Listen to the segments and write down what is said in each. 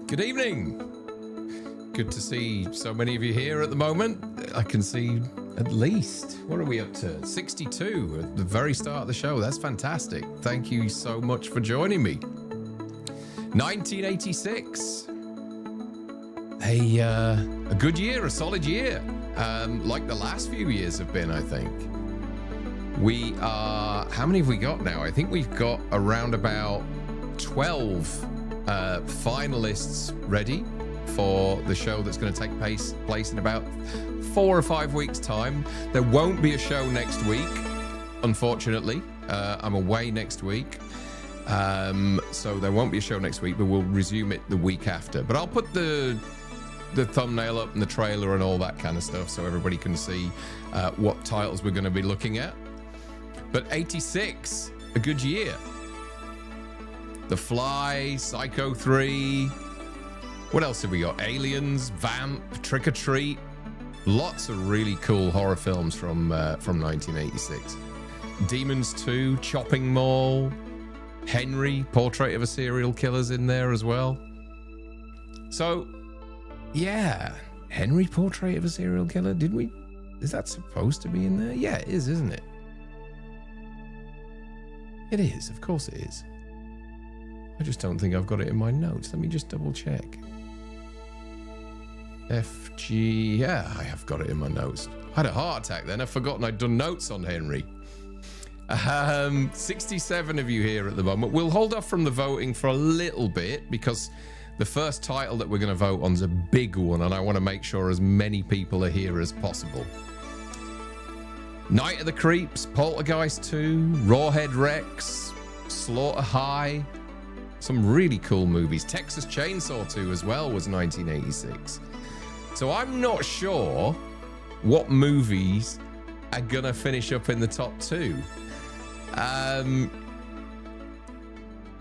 Good evening. Good to see so many of you here at the moment. I can see at least, what are we up to? 62 at the very start of the show. That's fantastic. Thank you so much for joining me. 1986. A good year, a solid year. Like the last few years have been, I think. We are, how many have we got now? I think we've got around about 12 finalists ready for the show that's going to take place in about 4 or 5 weeks' time. There won't be a show next week, unfortunately. I'm away next week. So there won't be a show next week, but we'll resume it the week after. But I'll put the thumbnail up and the trailer and all that kind of stuff so everybody can see what titles we're going to be looking at. But 86, a good year. The Fly, Psycho 3. What else have we got? Aliens, Vamp, Trick or Treat. Lots of really cool horror films from 1986. Demons 2, Chopping Mall, Henry, Portrait of a Serial Killer's in there as well. So, yeah, Henry, Portrait of a Serial Killer. Is that supposed to be in there? Yeah, it is, isn't it? It is, of course it is. I just don't think I've got it in my notes. Let me just double check. FG, yeah, I have got it in my notes. I had a heart attack then. I've forgotten I'd done notes on Henry. 67 of you here at the moment. We'll hold off from the voting for a little bit because the first title that we're going to vote on is a big one, and I want to make sure as many people are here as possible. Night of the Creeps, Poltergeist 2, Rawhead Rex, Slaughter High. Some really cool movies. Texas Chainsaw 2 as well was 1986. So I'm not sure what movies are going to finish up in the top 2.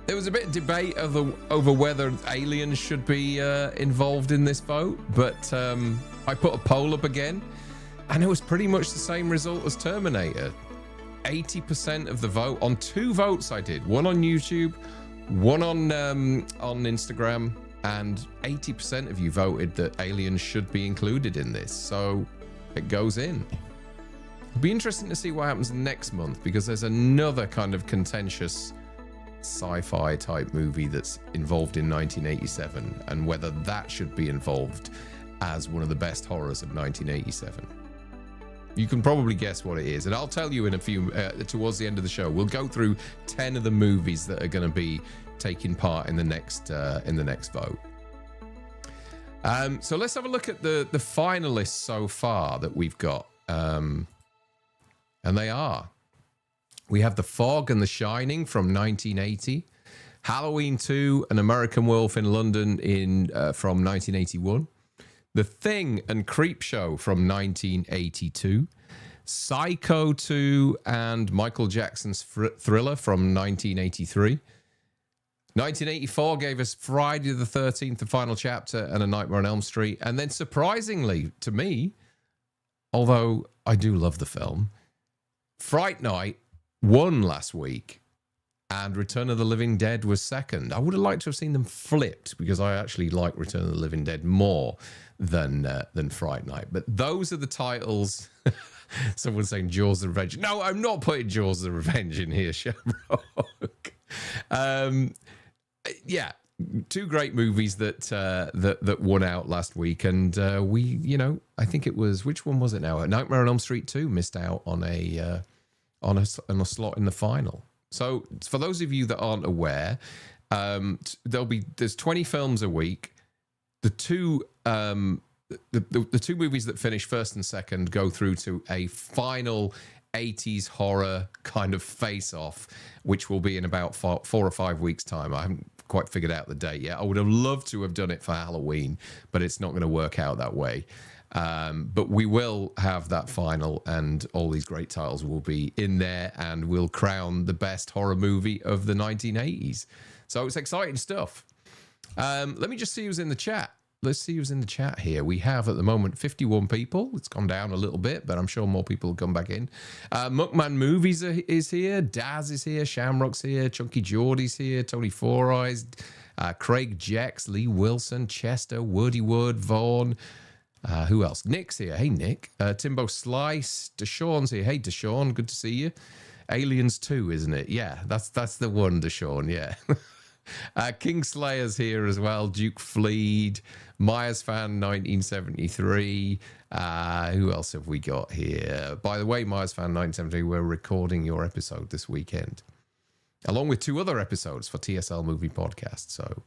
There was a bit of debate over whether aliens should be involved in this vote, but I put a poll up again, and it was pretty much the same result as Terminator. 80% of the vote on 2 votes I did. One on YouTube, one on Instagram, and 80% of you voted that aliens should be included in this. So it goes in. It'll be interesting to see what happens next month, because there's another kind of contentious sci-fi type movie that's involved in 1987, and whether that should be involved as one of the best horrors of 1987. You can probably guess what it is, and I'll tell you in a few towards the end of the show. We'll go through 10 of the movies that are going to be taking part in the next vote. So let's have a look at the finalists so far that we've got, and they are: we have The Fog and The Shining from 1980, Halloween 2, An American Werewolf in London from 1981. The Thing and Creepshow from 1982, Psycho 2 and Michael Jackson's Thriller from 1983. 1984 gave us Friday the 13th, The Final Chapter, and A Nightmare on Elm Street. And then surprisingly to me, although I do love the film, Fright Night won last week, and Return of the Living Dead was second. I would have liked to have seen them flipped, because I actually like Return of the Living Dead more than Fright Night. But those are the titles. Someone's saying Jaws the Revenge. No, I'm not putting Jaws the Revenge in here, Shamrock. Yeah, 2 great movies that won out last week, and I think it was, which one was it now? Nightmare on Elm Street 2 missed out on a slot in the final. So for those of you that aren't aware, there's 20 films a week. The two movies that finish first and second go through to a final 80s horror kind of face-off, which will be in about 4 or 5 weeks' time. I haven't quite figured out the date yet. I would have loved to have done it for Halloween, but it's not going to work out that way. But we will have that final, and all these great titles will be in there, and we'll crown the best horror movie of the 1980s. So it's exciting stuff. Let me just see who's in the chat. let's see who's in the chat here. We have at the moment 51 people. It's gone down a little bit, but I'm sure more people will come back in. Muckman Movies is here. Daz is here. Shamrock's here. Chunky Geordie's here. Tony Four Eyes. Craig Jex. Lee Wilson. Chester. Woody Wood. Vaughn. Who else? Nick's here. Hey, Nick. Timbo Slice. Deshaun's here. Hey, Deshaun. Good to see you. Aliens 2, isn't it? Yeah, that's the one, Deshaun. Yeah. Kingslayer's here as well. Duke Fleed. Myers Fan 1973. Who else have we got here? By the way, Myers Fan 1973, we're recording your episode this weekend, along with 2 other episodes for TSL Movie Podcast. So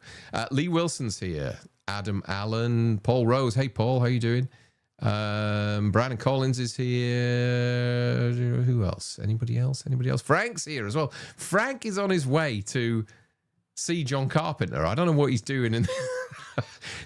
Lee Wilson's here. Adam Allen. Paul Rose. Hey, Paul. How you doing? Brandon Collins is here. Who else? Anybody else? Frank's here as well. Frank is on his way to see John Carpenter. I don't know what he's doing.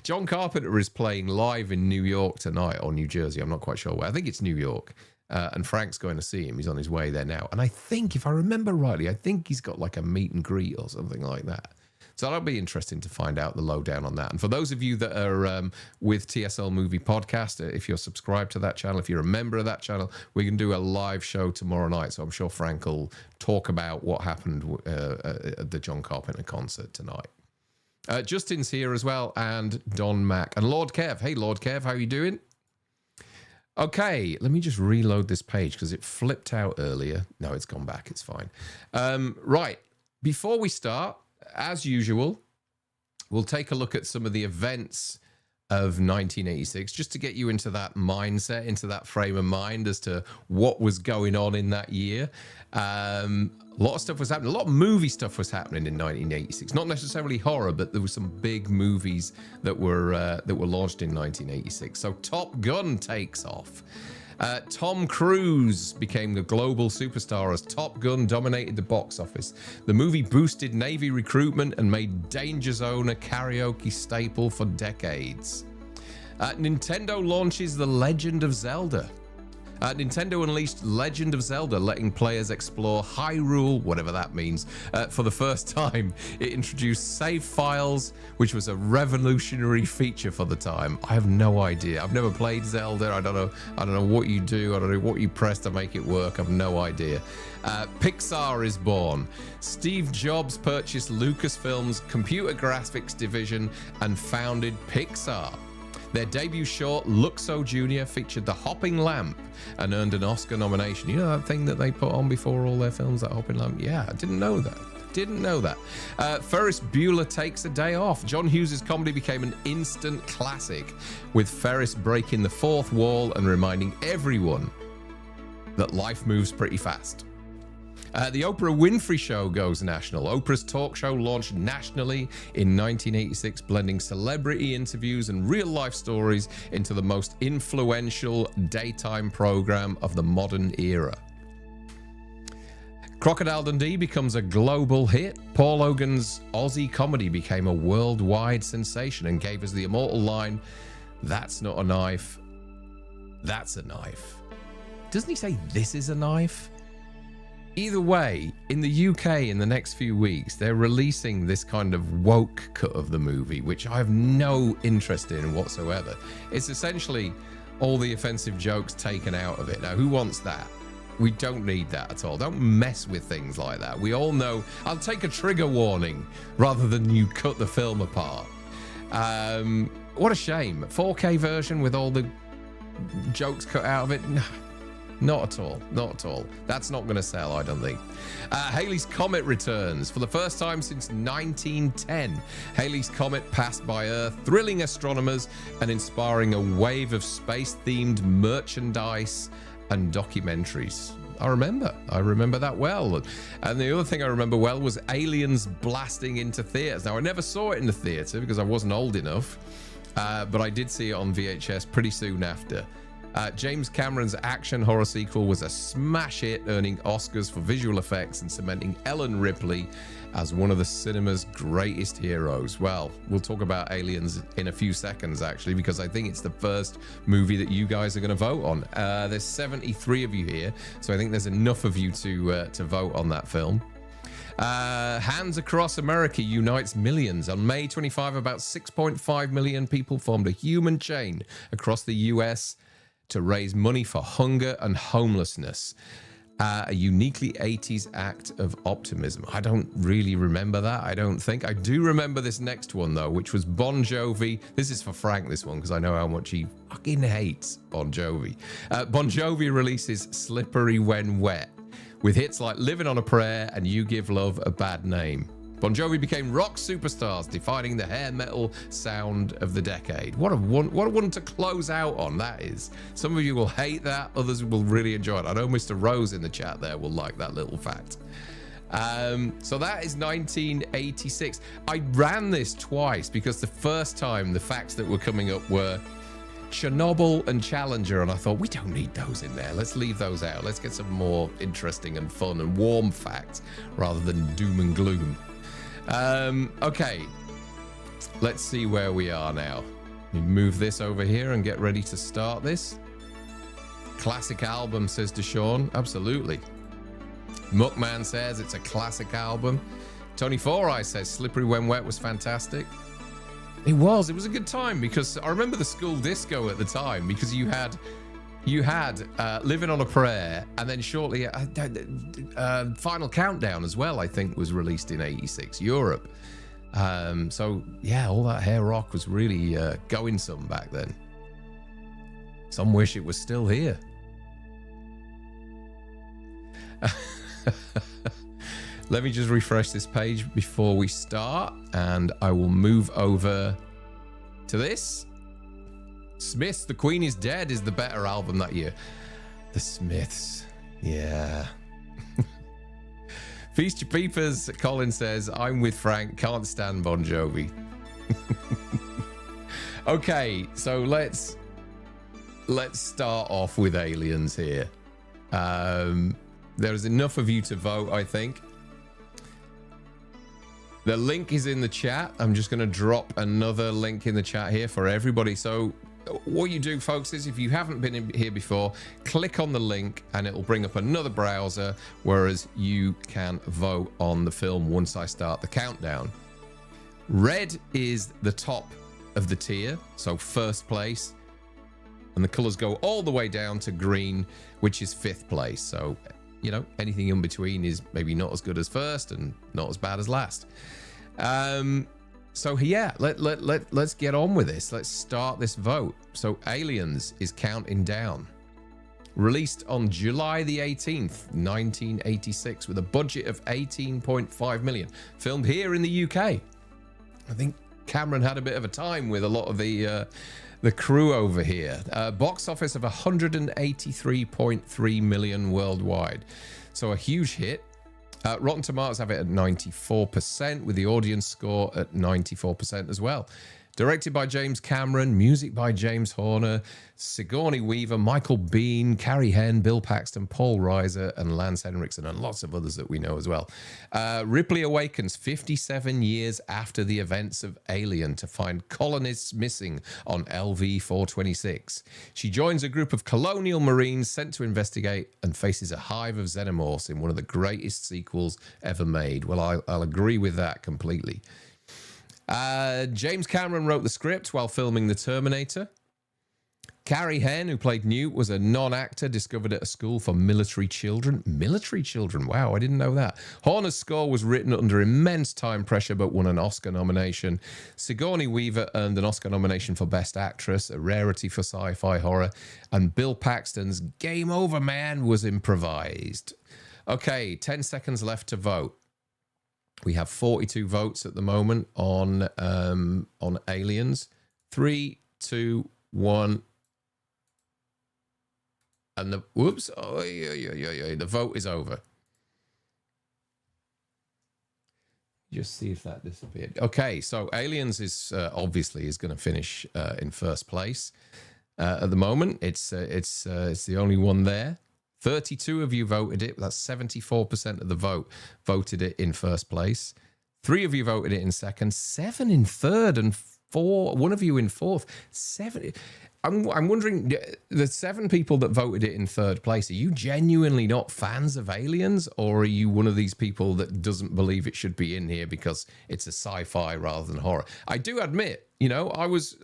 John Carpenter is playing live in New York tonight, or New Jersey. I'm not quite sure where. I think it's New York. And Frank's going to see him. He's on his way there now. And I think, if I remember rightly, I think he's got like a meet and greet or something like that. So that'll be interesting to find out the lowdown on that. And for those of you that are with TSL Movie Podcast, if you're subscribed to that channel, if you're a member of that channel, we can do a live show tomorrow night. So I'm sure Frank will talk about what happened at the John Carpenter concert tonight. Justin's here as well, and Don Mack. And Lord Kev. Hey, Lord Kev, how are you doing? Okay, let me just reload this page because it flipped out earlier. No, it's gone back. It's fine. Right. Before we start, as usual, we'll take a look at some of the events of 1986, just to get you into that mindset, into that frame of mind as to what was going on in that year. A lot of stuff was happening. A lot of movie stuff was happening in 1986. Not necessarily horror, but there were some big movies that were launched in 1986. So Top Gun takes off. Tom Cruise became the global superstar as Top Gun dominated the box office. The movie boosted Navy recruitment and made Danger Zone a karaoke staple for decades. Nintendo launches The Legend of Zelda. Nintendo unleashed Legend of Zelda, letting players explore Hyrule, whatever that means, for the first time. It introduced save files, which was a revolutionary feature for the time. I have no idea. I've never played Zelda. I don't know what you do. I don't know what you press to make it work. I've no idea. Pixar is born. Steve Jobs purchased Lucasfilm's computer graphics division and founded Pixar. Their debut short, Luxo Jr., featured the hopping lamp and earned an Oscar nomination. You know that thing that they put on before all their films, that hopping lamp? Yeah, I didn't know that. Ferris Bueller Takes a Day Off. John Hughes' comedy became an instant classic, with Ferris breaking the fourth wall and reminding everyone that life moves pretty fast. The Oprah Winfrey Show goes national. Oprah's talk show launched nationally in 1986, blending celebrity interviews and real-life stories into the most influential daytime program of the modern era. Crocodile Dundee becomes a global hit. Paul Hogan's Aussie comedy became a worldwide sensation and gave us the immortal line, "That's not a knife, that's a knife." Doesn't he say, "This is a knife"? Either way, in the UK in the next few weeks, they're releasing this kind of woke cut of the movie, which I have no interest in whatsoever. It's essentially all the offensive jokes taken out of it. Now, who wants that? We don't need that at all. Don't mess with things like that. We all know, I'll take a trigger warning rather than you cut the film apart. What a shame. 4K version with all the jokes cut out of it? Not at all. That's not going to sell, I don't think. Halley's Comet returns. For the first time since 1910, Halley's Comet passed by Earth, thrilling astronomers and inspiring a wave of space-themed merchandise and documentaries. I remember that well. And the other thing I remember well was aliens blasting into theaters. Now, I never saw it in the theater because I wasn't old enough, but I did see it on VHS pretty soon after. James Cameron's action horror sequel was a smash hit, earning Oscars for visual effects and cementing Ellen Ripley as one of the cinema's greatest heroes. Well, we'll talk about Aliens in a few seconds, actually, because I think it's the first movie that you guys are going to vote on. There's 73 of you here, so I think there's enough of you to vote on that film. Hands Across America unites millions. On May 25, about 6.5 million people formed a human chain across the US to raise money for hunger and homelessness. A uniquely 80s act of optimism. I don't really remember that, I don't think. I do remember this next one, though, which was Bon Jovi. This is for Frank, this one, because I know how much he fucking hates Bon Jovi. Bon Jovi releases Slippery When Wet, with hits like Living on a Prayer and You Give Love a Bad Name. Bon Jovi became rock superstars, defining the hair metal sound of the decade. What a one to close out on, that is. Some of you will hate that, others will really enjoy it. I know Mr. Rose in the chat there will like that little fact. So that is 1986. I ran this twice because the first time the facts that were coming up were Chernobyl and Challenger, and I thought, we don't need those in there. Let's leave those out. Let's get some more interesting and fun and warm facts rather than doom and gloom. Okay, let's see where we are now. Let me move this over here and get ready to start this. Classic album, says Deshaun. Absolutely. Muckman says it's a classic album. Tony Four Eye says Slippery When Wet was fantastic. It was a good time, because I remember the school disco at the time, because you had Living on a Prayer, and then shortly Final Countdown as well, I think, was released in 86 Europe. So yeah, all that hair rock was really going some back then. Some wish it was still here. Let me just refresh this page before we start, and I will move over to this. Smiths, The Queen is Dead is the better album that year. The Smiths, yeah. Feast Your Peepers, Colin says, I'm with Frank, can't stand Bon Jovi. Okay, so let's start off with Aliens here. There is enough of you to vote, I think. The link is in the chat. I'm just going to drop another link in the chat here for everybody. So what you do, folks, is if you haven't been in here before, click on the link and it will bring up another browser, whereas you can vote on the film once I start the countdown. Red is the top of the tier, so first place, and the colors go all the way down to green, which is fifth place. So, you know, anything in between is maybe not as good as first and not as bad as last. So yeah, let's get on with this. Let's start this vote. So Aliens is counting down. Released on July the 18th, 1986, with a budget of 18.5 million. Filmed here in the UK. I think Cameron had a bit of a time with a lot of the crew over here. Box office of 183.3 million worldwide. So a huge hit. Rotten Tomatoes have it at 94%, with the audience score at 94% as well. Directed by James Cameron, music by James Horner, Sigourney Weaver, Michael Biehn, Carrie Henn, Bill Paxton, Paul Reiser, and Lance Henriksen, and lots of others that we know as well. Ripley awakens 57 years after the events of Alien to find colonists missing on LV-426. She joins a group of colonial marines sent to investigate and faces a hive of xenomorphs in one of the greatest sequels ever made. Well, I'll agree with that completely. James Cameron wrote the script while filming The Terminator. Carrie Henn, who played Newt, was a non-actor discovered at a school for military children. Military children? Wow, I didn't know that. Horner's score was written under immense time pressure but won an Oscar nomination. Sigourney Weaver earned an Oscar nomination for Best Actress, a rarity for sci-fi horror. And Bill Paxton's Game Over Man was improvised. Okay, 10 seconds left to vote. We have 42 votes at the moment on Aliens. 3, 2, 1. And the whoops! Oh, yeah. The vote is over. Just see if that disappeared. Okay, so Aliens is obviously is going to finish in first place at the moment. It's the only one there. 32 of you voted it. That's 74% of the vote voted it in first place. 3 of you voted it in second. 7 in third, and 4. One of you in fourth. 7. I'm wondering, the 7 people that voted it in third place, are you genuinely not fans of Aliens, or are you one of these people that doesn't believe it should be in here because it's a sci-fi rather than horror? I do admit, you know,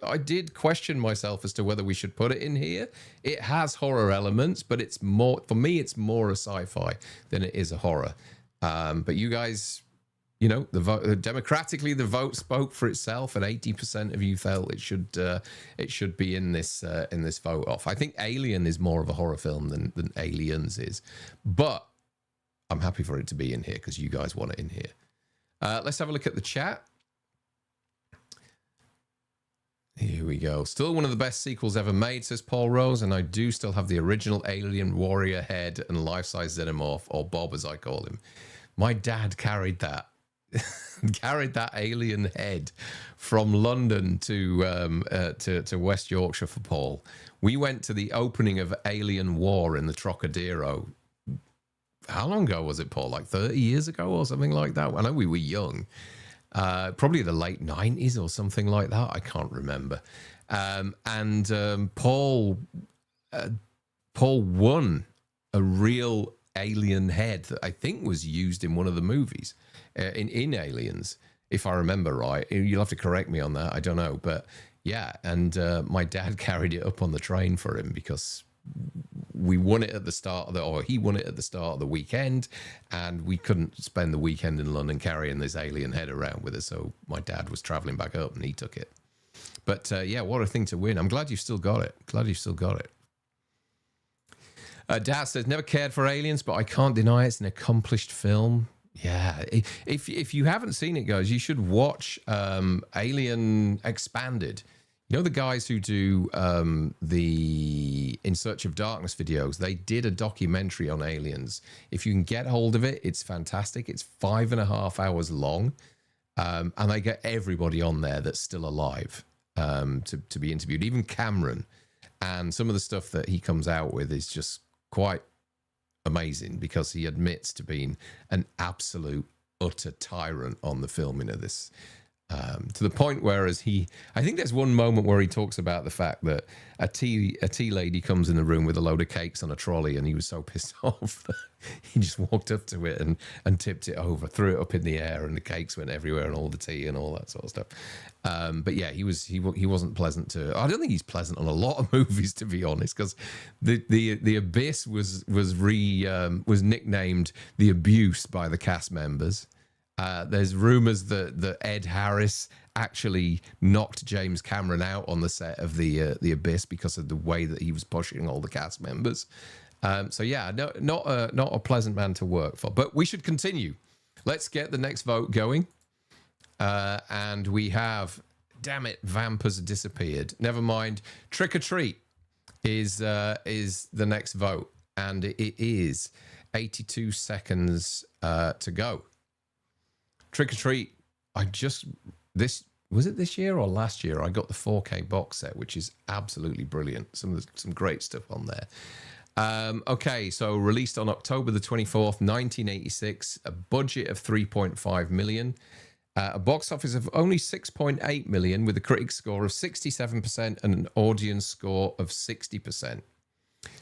I did question myself as to whether we should put it in here. It has horror elements, but it's more, for me, it's more a sci-fi than it is a horror. But you guys, you know, the vote, democratically, the vote spoke for itself, and 80% of you felt it should be in this vote off. I think Alien is more of a horror film than Aliens is, but I'm happy for it to be in here because you guys want it in here. Let's have a look at the chat. Here we go. Still one of the best sequels ever made, says Paul Rose, and I do still have the original Alien Warrior head and life-size Xenomorph, or Bob as I call him. My dad carried that alien head from London to West Yorkshire for Paul. We went to the opening of Alien War in the Trocadero. How long ago was it, Paul? Like 30 years ago or something like that? I know we were young. Probably the late 90s or something like that. I can't remember. Paul won a real alien head that I think was used in one of the movies in Aliens, if I remember right. You'll have to correct me on that. I don't know. But yeah, and my dad carried it up on the train for him because we won it at the start of or he won it at the start of the weekend, and we couldn't spend the weekend in London carrying this alien head around with us. So my dad was traveling back up and he took it. But yeah, what a thing to win. I'm glad you still got it. Dad says, never cared for Aliens, but I can't deny it's an accomplished film. Yeah, if you haven't seen it, guys, you should watch Alien Expanded. You know the guys who do the In Search of Darkness videos? They did a documentary on aliens. If you can get hold of it, it's fantastic. It's 5.5 hours long, and they get everybody on there that's still alive to be interviewed, even Cameron. And some of the stuff that he comes out with is just quite amazing because he admits to being an absolute utter tyrant on the filming of this. To the point where I think there's one moment where he talks about the fact that a tea lady comes in the room with a load of cakes on a trolley, and he was so pissed off that he just walked up to it and tipped it over, threw it up in the air, and the cakes went everywhere, and all the tea and all that sort of stuff. But yeah, he wasn't pleasant to. I don't think he's pleasant on a lot of movies, to be honest, because the Abyss was nicknamed The Abuse by the cast members. There's rumors that Ed Harris actually knocked James Cameron out on the set of the Abyss because of the way that he was pushing all the cast members. So yeah, not a pleasant man to work for. But we should continue. Let's get the next vote going. And we have, damn it, Vamp has disappeared. Never mind. Trick or Treat is the next vote, and it is 82 seconds to go. Trick or Treat, was it this year or last year? I got the 4K box set, which is absolutely brilliant. Some great stuff on there. Okay, so released on October the 24th, 1986, a budget of 3.5 million, a box office of only 6.8 million, with a critic score of 67% and an audience score of 60%.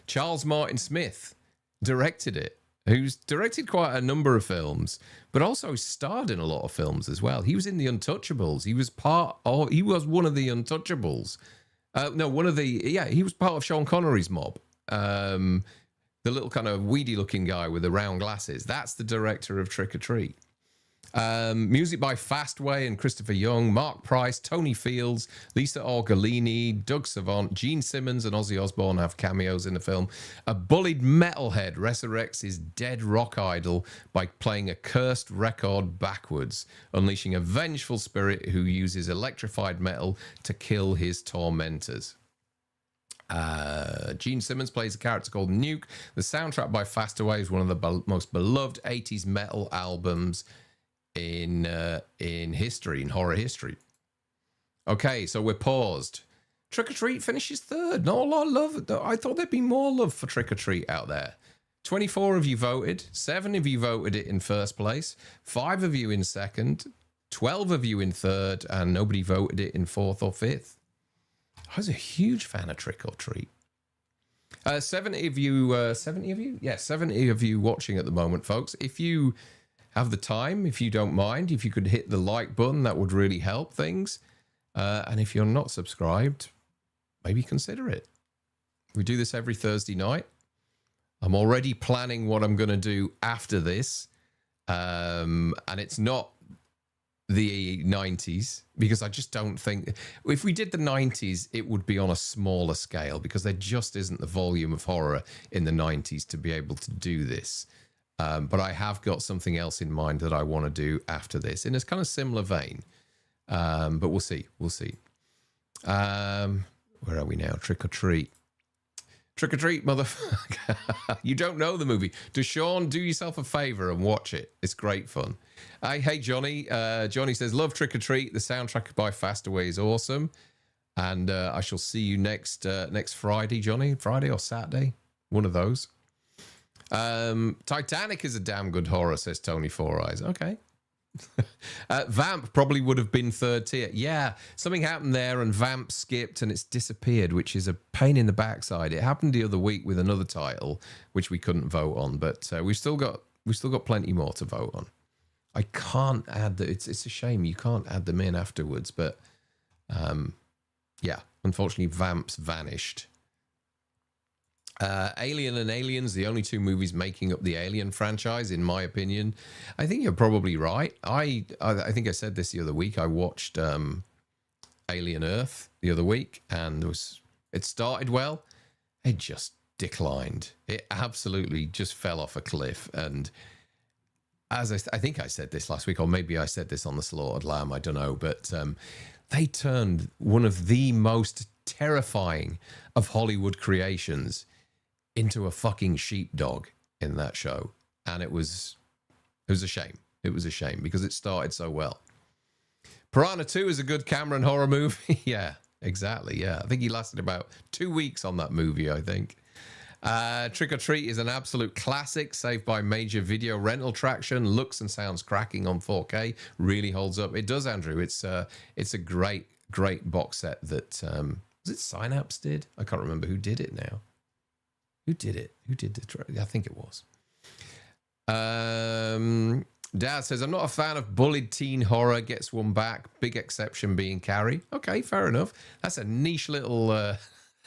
Charles Martin Smith directed it, who's directed quite a number of films, but also starred in a lot of films as well. He was in The Untouchables. He was one of the Untouchables. He was part of Sean Connery's mob. The little kind of weedy-looking guy with the round glasses. That's the director of Trick or Treat. Music by Fastway and Christopher Young, Mark Price, Tony Fields, Lisa Orgolini, Doug Savant, Gene Simmons and Ozzy Osbourne have cameos in the film. A bullied metalhead resurrects his dead rock idol by playing a cursed record backwards, unleashing a vengeful spirit who uses electrified metal to kill his tormentors. Gene Simmons plays a character called Nuke. The soundtrack by Fastway is one of the most beloved 80s metal albums in history, in horror history. Okay, so we're paused. Trick or Treat finishes third. Not a lot of love. I thought there'd be more love for Trick or Treat out there. 24 of you voted. 7 of you voted it in first place. 5 of you in second. 12 of you in third, and nobody voted it in fourth or fifth. I was a huge fan of Trick or Treat. 70 of you, 70 of you? Yeah, 70 of you watching at the moment, folks. If you have the time, if you don't mind, if you could hit the like button, that would really help things. And if you're not subscribed, maybe consider it. We do this every Thursday night. I'm already planning what I'm going to do after this. And it's not the 90s, because I just don't think... If we did the 90s, it would be on a smaller scale, because there just isn't the volume of horror in the 90s to be able to do this. But I have got something else in mind that I want to do after this, in a kind of similar vein. But we'll see. We'll see. Where are we now? Trick or Treat. Trick or Treat, motherfucker. You don't know the movie. Deshaun, do yourself a favor and watch it. It's great fun. Hey, Johnny. Johnny says, love Trick or Treat. The soundtrack by Fastaway is awesome. And I shall see you next Friday, Johnny. Friday or Saturday. One of those. Titanic is a damn good horror, says Tony Four Eyes. Okay. Vamp probably would have been third tier. Yeah, something happened there and Vamp skipped and it's disappeared, which is a pain in the backside. It happened the other week with another title which we couldn't vote on, but we've still got plenty more to vote on. I can't add that. It's a shame you can't add them in afterwards, but yeah, unfortunately Vamp's vanished. Alien and Aliens, the only two movies making up the Alien franchise, in my opinion. I think you're probably right. I think I said this the other week. I watched Alien Earth the other week, and it started well. It just declined. It absolutely just fell off a cliff. And as I think I said this last week, or maybe I said this on the Slaughtered Lamb, I don't know, but they turned one of the most terrifying of Hollywood creations into a fucking sheepdog in that show. And it was a shame. It was a shame because it started so well. Piranha 2 is a good Cameron horror movie. Yeah, exactly. Yeah, I think he lasted about 2 weeks on that movie, I think. Trick or Treat is an absolute classic, saved by major video rental traction. Looks and sounds cracking on 4K. Really holds up. It does, Andrew. It's a great box set that... was it Synapse did? I can't remember who did it now. Who did it? Who did the... I think it was. Dad says, I'm not a fan of bullied teen horror. Gets one back. Big exception being Carrie. Okay, fair enough. That's a niche little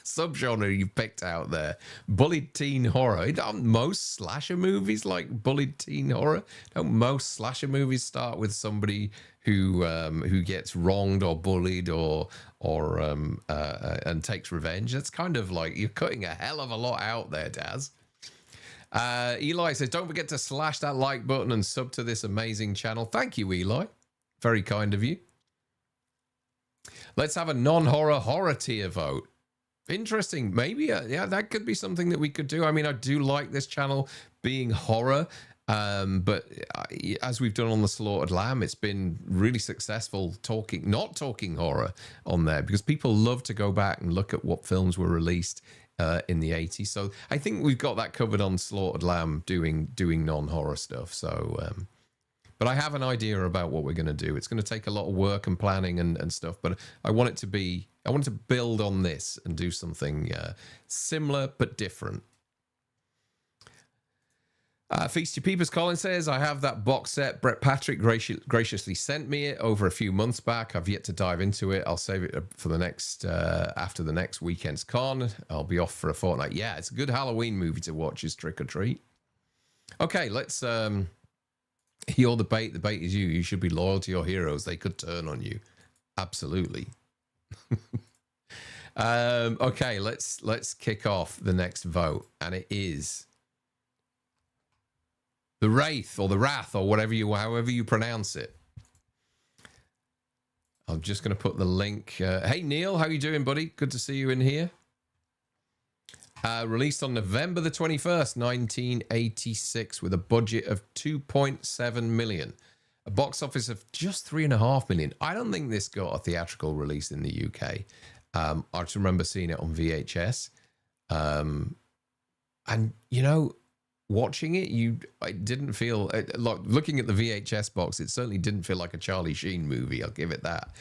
subgenre you've picked out there. Bullied teen horror. Don't most slasher movies like bullied teen horror? Don't most slasher movies start with somebody who gets wronged or bullied or and takes revenge? That's kind of like you're cutting a hell of a lot out there, Daz. Eli says, don't forget to slash that like button and sub to this amazing channel. Thank you, Eli. Very kind of you. Let's have a non-horror horror tier vote. Interesting. Maybe, yeah, that could be something that we could do. I mean, I do like this channel being horror. But as we've done on the Slaughtered Lamb, it's been really successful not talking horror on there, because people love to go back and look at what films were released in the 80s. So I think we've got that covered on Slaughtered Lamb, doing non-horror stuff. So, but I have an idea about what we're going to do. It's going to take a lot of work and planning and stuff, but I want to build on this and do something similar but different. Feast Your Peepers, Colin says, I have that box set. Brett Patrick graciously sent me it over a few months back. I've yet to dive into it. I'll save it for the next, after the next weekend's con. I'll be off for a fortnight. Yeah, it's a good Halloween movie to watch, is Trick or Treat. Okay, let's, you're the bait. The bait is you. You should be loyal to your heroes. They could turn on you. Absolutely. Okay, let's kick off the next vote. And it is the Wraith or the Wrath or however you pronounce it. I'm just going to put the link. Hey, Neil, how you doing, buddy? Good to see you in here. Released on November the 21st, 1986, with a budget of 2.7 million. A box office of just 3.5 million. I don't think this got a theatrical release in the UK. I just remember seeing it on VHS. And, you know, watching it, I didn't feel like looking at the VHS box. It certainly didn't feel like a Charlie Sheen movie. I'll give it that.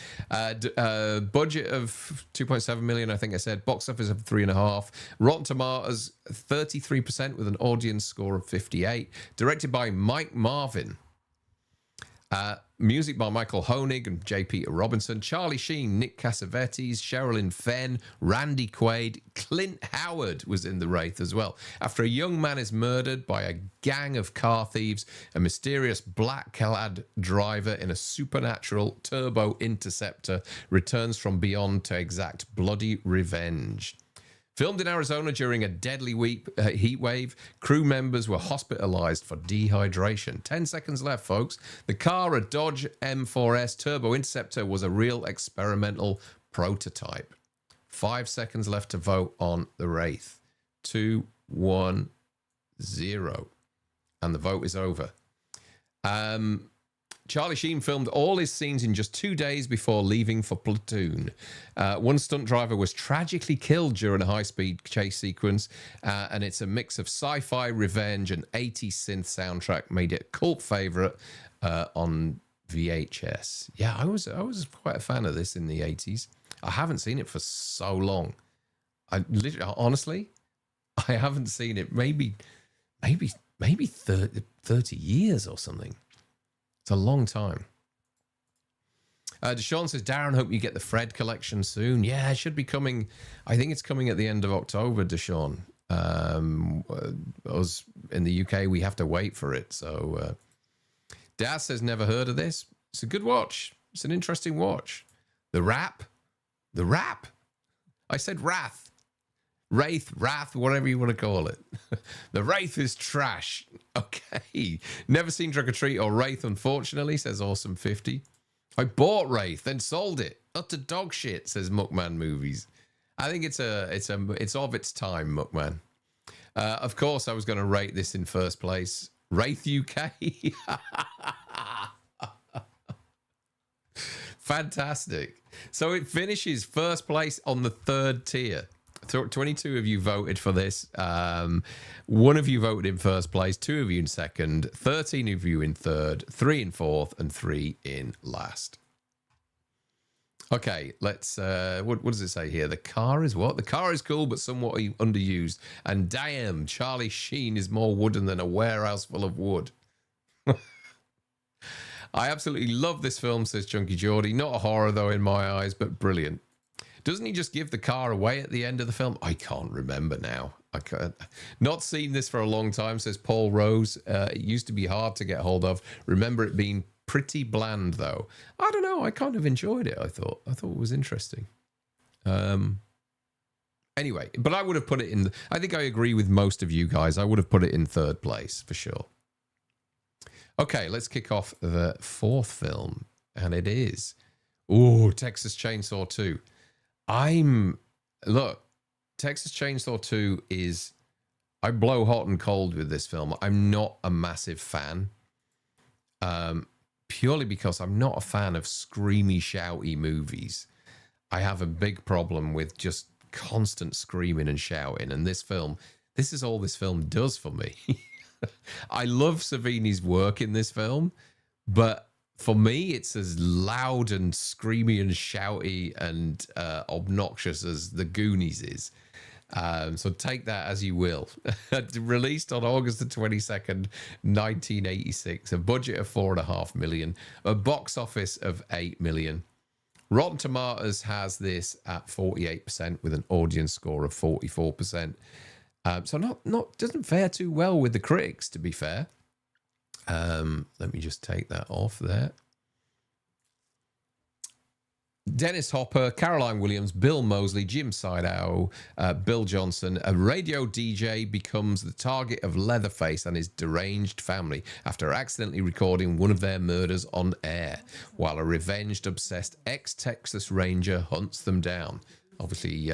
Budget of 2.7 million, I think I said. Box office of 3.5. Rotten Tomatoes 33% with an audience score of 58. Directed by Mike Marvin. Music by Michael Honig and J. Peter Robinson. Charlie Sheen, Nick Cassavetes, Sherilyn Fenn, Randy Quaid, Clint Howard was in the Wraith as well. After a young man is murdered by a gang of car thieves, a mysterious black-clad driver in a supernatural turbo interceptor returns from beyond to exact bloody revenge. Filmed in Arizona during a deadly heat wave, crew members were hospitalized for dehydration. 10 seconds left, folks. The car, a Dodge M4S Turbo Interceptor, was a real experimental prototype. 5 seconds left to vote on the Wraith. 2, 1, 0. And the vote is over. Charlie Sheen filmed all his scenes in just 2 days before leaving for Platoon. One stunt driver was tragically killed during a high-speed chase sequence, and it's a mix of sci-fi, revenge, and 80s synth soundtrack made it a cult favorite on VHS. Yeah, I was quite a fan of this in the 80s. I haven't seen it for so long. Honestly, I haven't seen it maybe 30 years or something. It's a long time. Deshaun says, Darren, hope you get the Fred collection soon. Yeah, it should be coming. I think it's coming at the end of October, Deshaun. Us in the UK, we have to wait for it. So Daz says, never heard of this. It's a good watch. It's an interesting watch. The Rap. I said Wrath. Wraith, Wrath, whatever you want to call it. The Wraith is trash. Okay. Never seen Trick or Treat or Wraith, unfortunately, says Awesome50. I bought Wraith, then sold it. Utter dog shit, says Muckman Movies. I think it's of its time, Muckman. Of course, I was going to rate this in first place. Wraith UK. Fantastic. So it finishes first place on the third tier. 22 of you voted for this. One of you voted in first place, 2 of you in second, 13 of you in third, 3 in fourth, and 3 in last. Okay, let's... what does it say here? The car is what? The car is cool, but somewhat underused. And damn, Charlie Sheen is more wooden than a warehouse full of wood. I absolutely love this film, says Chunky Geordie. Not a horror, though, in my eyes, but brilliant. Doesn't he just give the car away at the end of the film? I can't remember now. I can't. Not seen this for a long time, says Paul Rose. It used to be hard to get hold of. Remember it being pretty bland, though. I don't know. I kind of enjoyed it, I thought. I thought it was interesting. Anyway, but I would have put it in... I think I agree with most of you guys. I would have put it in third place, for sure. Okay, let's kick off the fourth film. And it is... Ooh, Texas Chainsaw 2. Look, Texas Chainsaw 2 is, I blow hot and cold with this film. I'm not a massive fan, purely because I'm not a fan of screamy, shouty movies. I have a big problem with just constant screaming and shouting, and this is all this film does for me. I love Savini's work in this film, but for me, it's as loud and screamy and shouty and obnoxious as The Goonies is. So take that as you will. Released on August the 22nd, 1986. A budget of $4.5 million. A box office of $8 million. Rotten Tomatoes has this at 48% with an audience score of 44%. So not doesn't fare too well with the critics, to be fair. Let me just take that off there. Dennis Hopper, Caroline Williams, Bill Moseley, Jim Sydow, Bill Johnson. A radio DJ becomes the target of Leatherface and his deranged family after accidentally recording one of their murders on air, while a revenged, obsessed ex-Texas Ranger hunts them down. Obviously,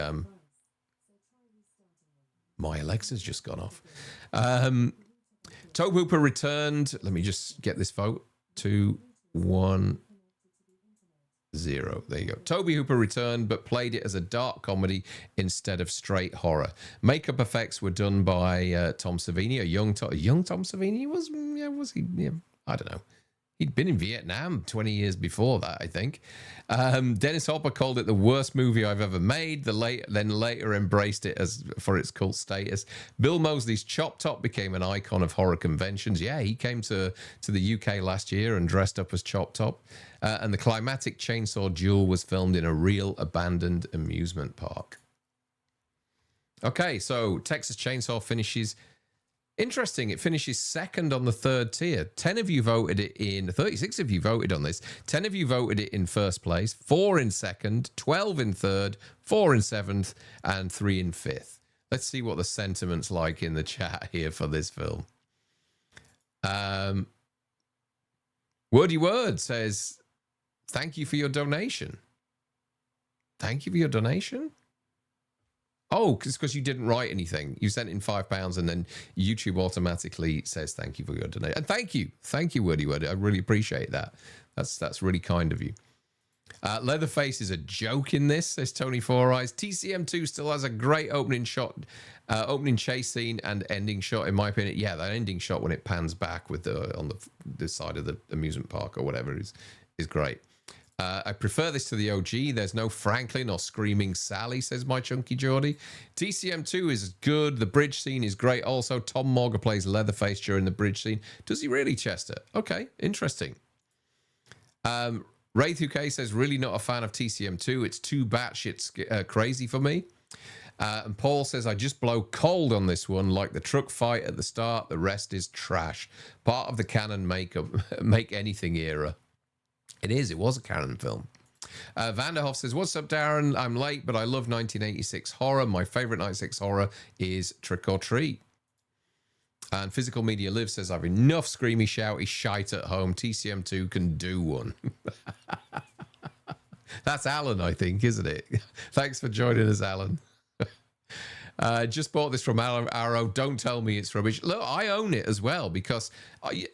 my Alexa's just gone off. Tobe Hooper returned. Let me just get this vote. 2, 1. 0. There you go. Toby Hooper returned, but played it as a dark comedy instead of straight horror. Makeup effects were done by Tom Savini, a young Tom Savini. Was he? Yeah, I don't know. He'd been in Vietnam 20 years before that, I think. Dennis Hopper called it the worst movie I've ever made. Then later embraced it for its cult status. Bill Moseley's Chop Top became an icon of horror conventions. Yeah, he came to the UK last year and dressed up as Chop Top. And the climactic chainsaw duel was filmed in a real abandoned amusement park. Okay, so Texas Chainsaw finishes... Interesting, it finishes second on the third tier. 10 of you voted it in, 36 of you voted on this. 10 of you voted it in first place, 4 in second, 12 in third, 4 in seventh, and 3 in fifth. Let's see what the sentiment's like in the chat here for this film. Wordy Word says, thank you for your donation. Thank you for your donation? Oh, it's because you didn't write anything. You sent in £5 and then YouTube automatically says thank you for your donation. And thank you, Wordy Word. I really appreciate that. That's really kind of you. Leatherface is a joke in this, says Tony Four Eyes. TCM2 still has a great opening shot, opening chase scene and ending shot, in my opinion. Yeah, that ending shot when it pans back with on the side of the amusement park or whatever is great. I prefer this to the OG. There's no Franklin or Screaming Sally, says my chunky Geordie. TCM2 is good. The bridge scene is great. Also, Tom Morgan plays Leatherface during the bridge scene. Does he really, Chester? Okay, interesting. Wraith2K says, really not a fan of TCM2. It's too batshit crazy for me. And Paul says, I just blow cold on this one, like the truck fight at the start. The rest is trash. Part of the canon make anything era. It was a Karen film. Vanderhoff says, what's up, Darren? I'm late, but I love 1986 horror. My favorite 96 horror is Trick or Treat. And Physical Media Live says, I've enough screamy, shouty shite at home. TCM2 can do one. That's Alan, I think, isn't it? Thanks for joining us, Alan. Just bought this from Arrow. Don't tell me it's rubbish. Look, I own it as well because, I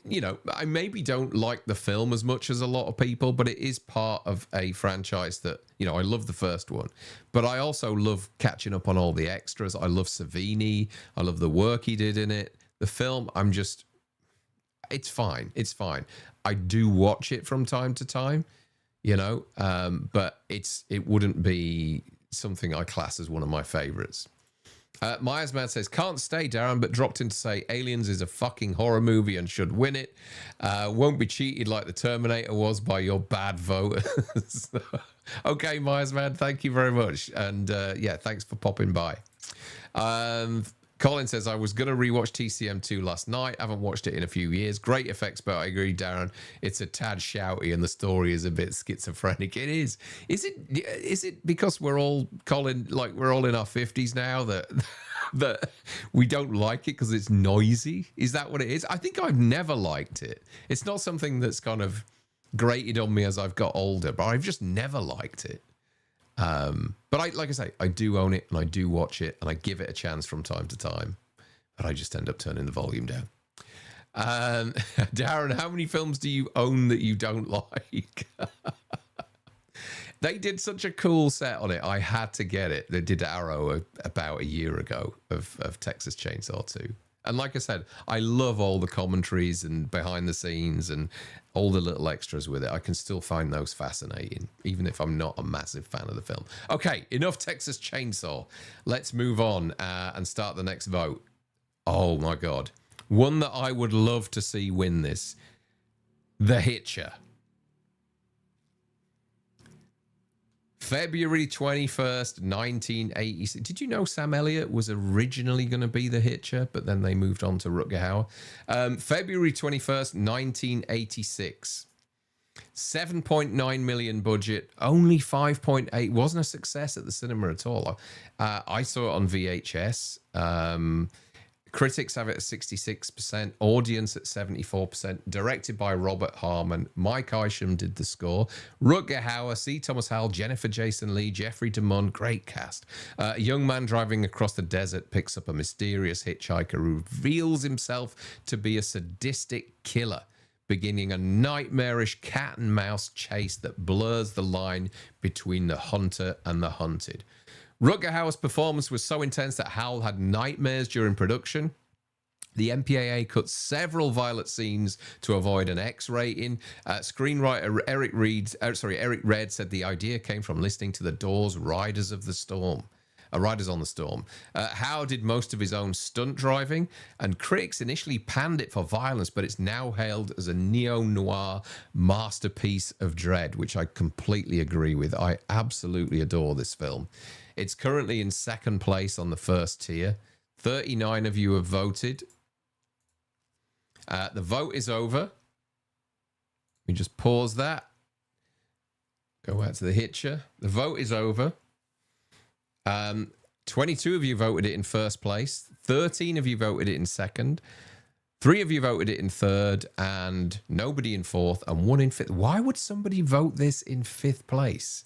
maybe don't like the film as much as a lot of people, but it is part of a franchise that, I love the first one. But I also love catching up on all the extras. I love Savini. I love the work he did in it. The film, it's fine. It's fine. I do watch it from time to time, but it wouldn't be something I class as one of my favorites. Myers Man says, can't stay, Darren, but dropped in to say Aliens is a fucking horror movie and should win it. Won't be cheated like the Terminator was by your bad voters. Okay, Myers Man, thank you very much. And thanks for popping by. Colin says, I was going to rewatch TCM2 last night. Haven't watched it in a few years. Great effects, but I agree, Darren. It's a tad shouty and the story is a bit schizophrenic. It is. Is it because we're all, Colin, like we're all in our 50s now that we don't like it because it's noisy? Is that what it is? I think I've never liked it. It's not something that's kind of grated on me as I've got older, but I've just never liked it. But like I say, I do own it and I do watch it and I give it a chance from time to time, but I just end up turning the volume down. Darren, how many films do you own that you don't like? They did such a cool set on it. I had to get it. They did Arrow about a year ago of Texas Chainsaw 2. And like I said, I love all the commentaries and behind the scenes and all the little extras with it. I can still find those fascinating, even if I'm not a massive fan of the film. Okay, enough Texas Chainsaw. Let's move on and start the next vote. Oh my God. One that I would love to see win this. The Hitcher. February 21st, 1986. Did you know Sam Elliott was originally going to be the Hitcher, but then they moved on to Rutger Hauer? February 21st, 1986. 7.9 million budget, only 5.8. Wasn't a success at the cinema at all. I saw it on VHS. Critics have it at 66%, audience at 74%, directed by Robert Harmon. Mike Isham did the score. Rutger Hauer, C. Thomas Howell, Jennifer Jason Leigh, Jeffrey DeMunn, great cast. A young man driving across the desert picks up a mysterious hitchhiker who reveals himself to be a sadistic killer. beginning a nightmarish cat and mouse chase that blurs the line between the hunter and the hunted. Rutger Hauer's performance was so intense that Howell had nightmares during production. The MPAA cut several violent scenes to avoid an X rating. Screenwriter Eric Red said the idea came from listening to the Doors' Riders on the Storm. Howe did most of his own stunt driving, and critics initially panned it for violence, but it's now hailed as a neo-noir masterpiece of dread, which I completely agree with. I absolutely adore this film. It's currently in second place on the first tier. 39 of you have voted. The vote is over. Let me just pause that. Go back to the Hitcher. The vote is over. 22 of you voted it in first place. 13 of you voted it in second. 3 of you voted it in third, and nobody in fourth, and 1 in fifth. Why would somebody vote this in fifth place?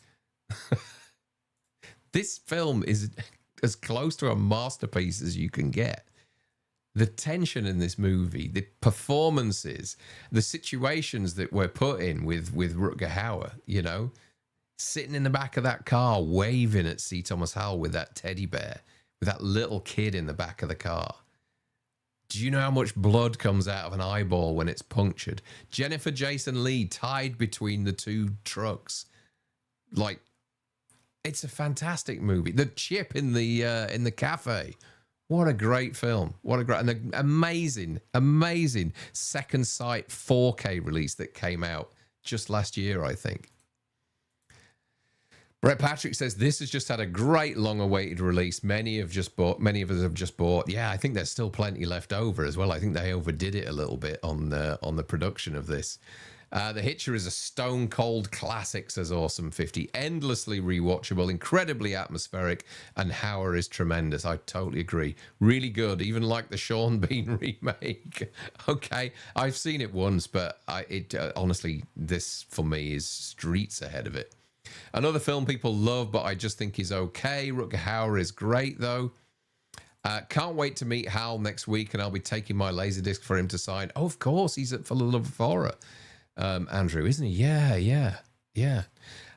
This film is as close to a masterpiece as you can get. The tension in this movie, the performances, the situations that we're put in with Rutger Hauer, you know, sitting in the back of that car waving at C. Thomas Howell with that teddy bear, with that little kid in the back of the car. Do you know how much blood comes out of an eyeball when it's punctured? Jennifer Jason Leigh tied between the two trucks. Like, it's a fantastic movie. The chip in the cafe. What a great film. And an amazing Second Sight 4K release that came out just last year, I think. Brett Patrick says this has just had a great long-awaited release. Many of us have just bought. Yeah, I think there's still plenty left over as well. I think they overdid it a little bit on the production of this. The Hitcher is a stone-cold classic, says Awesome50. Endlessly rewatchable, incredibly atmospheric, and Hauer is tremendous. I totally agree. Really good, even like the Sean Bean remake. Okay, I've seen it once, but honestly, this for me is streets ahead of it. Another film people love, but I just think is okay. Rutger Hauer is great, though. Can't wait to meet Hal next week, and I'll be taking my Laserdisc for him to sign. Oh, of course, he's at For the Love of Horror. Andrew, isn't he? Yeah.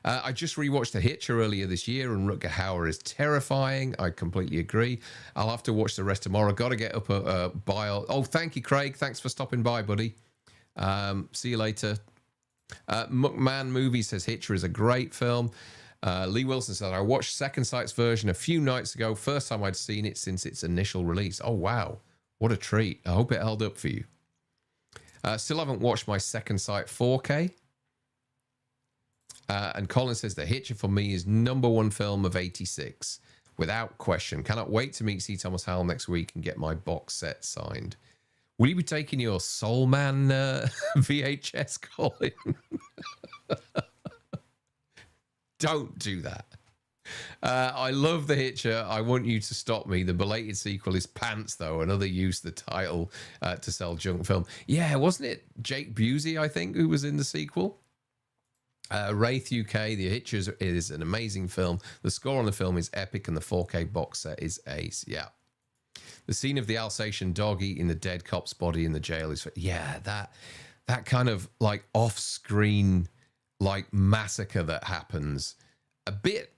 I just rewatched The Hitcher earlier this year, and Rutger Hauer is terrifying. I completely agree. I'll have to watch the rest tomorrow. Got to get up a bio. Oh, thank you, Craig. Thanks for stopping by, buddy. See you later. Muckman Movie says Hitcher is a great film. Lee Wilson said, I watched Second Sight's version a few nights ago. First time I'd seen it since its initial release. Oh, wow. What a treat. I hope it held up for you. Still haven't watched my Second Sight 4K. And Colin says The Hitcher for me is #1 film of 86. Without question. Cannot wait to meet C. Thomas Howell next week and get my box set signed. Will you be taking your Soul Man VHS, Colin? Don't do that. I love The Hitcher. I want you to stop me. The belated sequel is pants, though. Another use the title to sell junk film. Yeah, wasn't it Jake Busey, I think, who was in the sequel? Wraith UK, The Hitcher is an amazing film. The score on the film is epic, and the 4K box set is ace. Yeah. The scene of the Alsatian dog eating the dead cop's body in the jail is... Yeah, that kind of, like, off-screen, like, massacre that happens. A bit...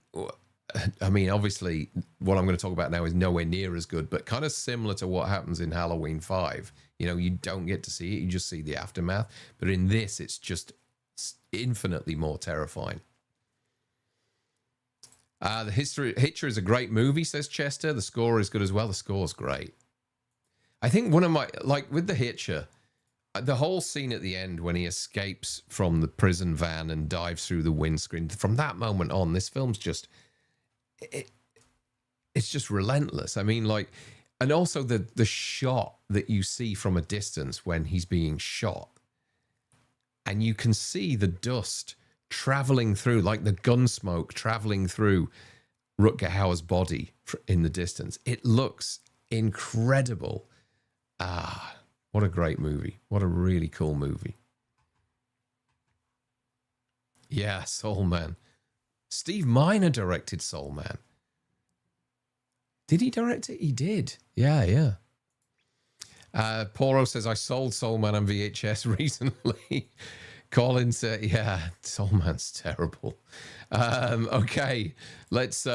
I mean, obviously, what I'm going to talk about now is nowhere near as good, but kind of similar to what happens in Halloween 5. You know, you don't get to see it, you just see the aftermath. But in this, it's just infinitely more terrifying. The Hitcher is a great movie, says Chester. The score is good as well. The score's great. I think one of my... Like, with The Hitcher, the whole scene at the end when he escapes from the prison van and dives through the windscreen, from that moment on, this film's just... It's just relentless. I mean, like... And also the shot that you see from a distance when he's being shot. And you can see the dust traveling through, like the gun smoke traveling through Rutger Hauer's body in the distance. It looks incredible. What a great movie. What a really cool movie. Yeah, Soul Man. Steve Miner directed Soul Man. Did he direct it? He did. Yeah. Poro says, I sold Soul Man on VHS recently. Colin said, yeah, Soul Man's terrible. Okay, let's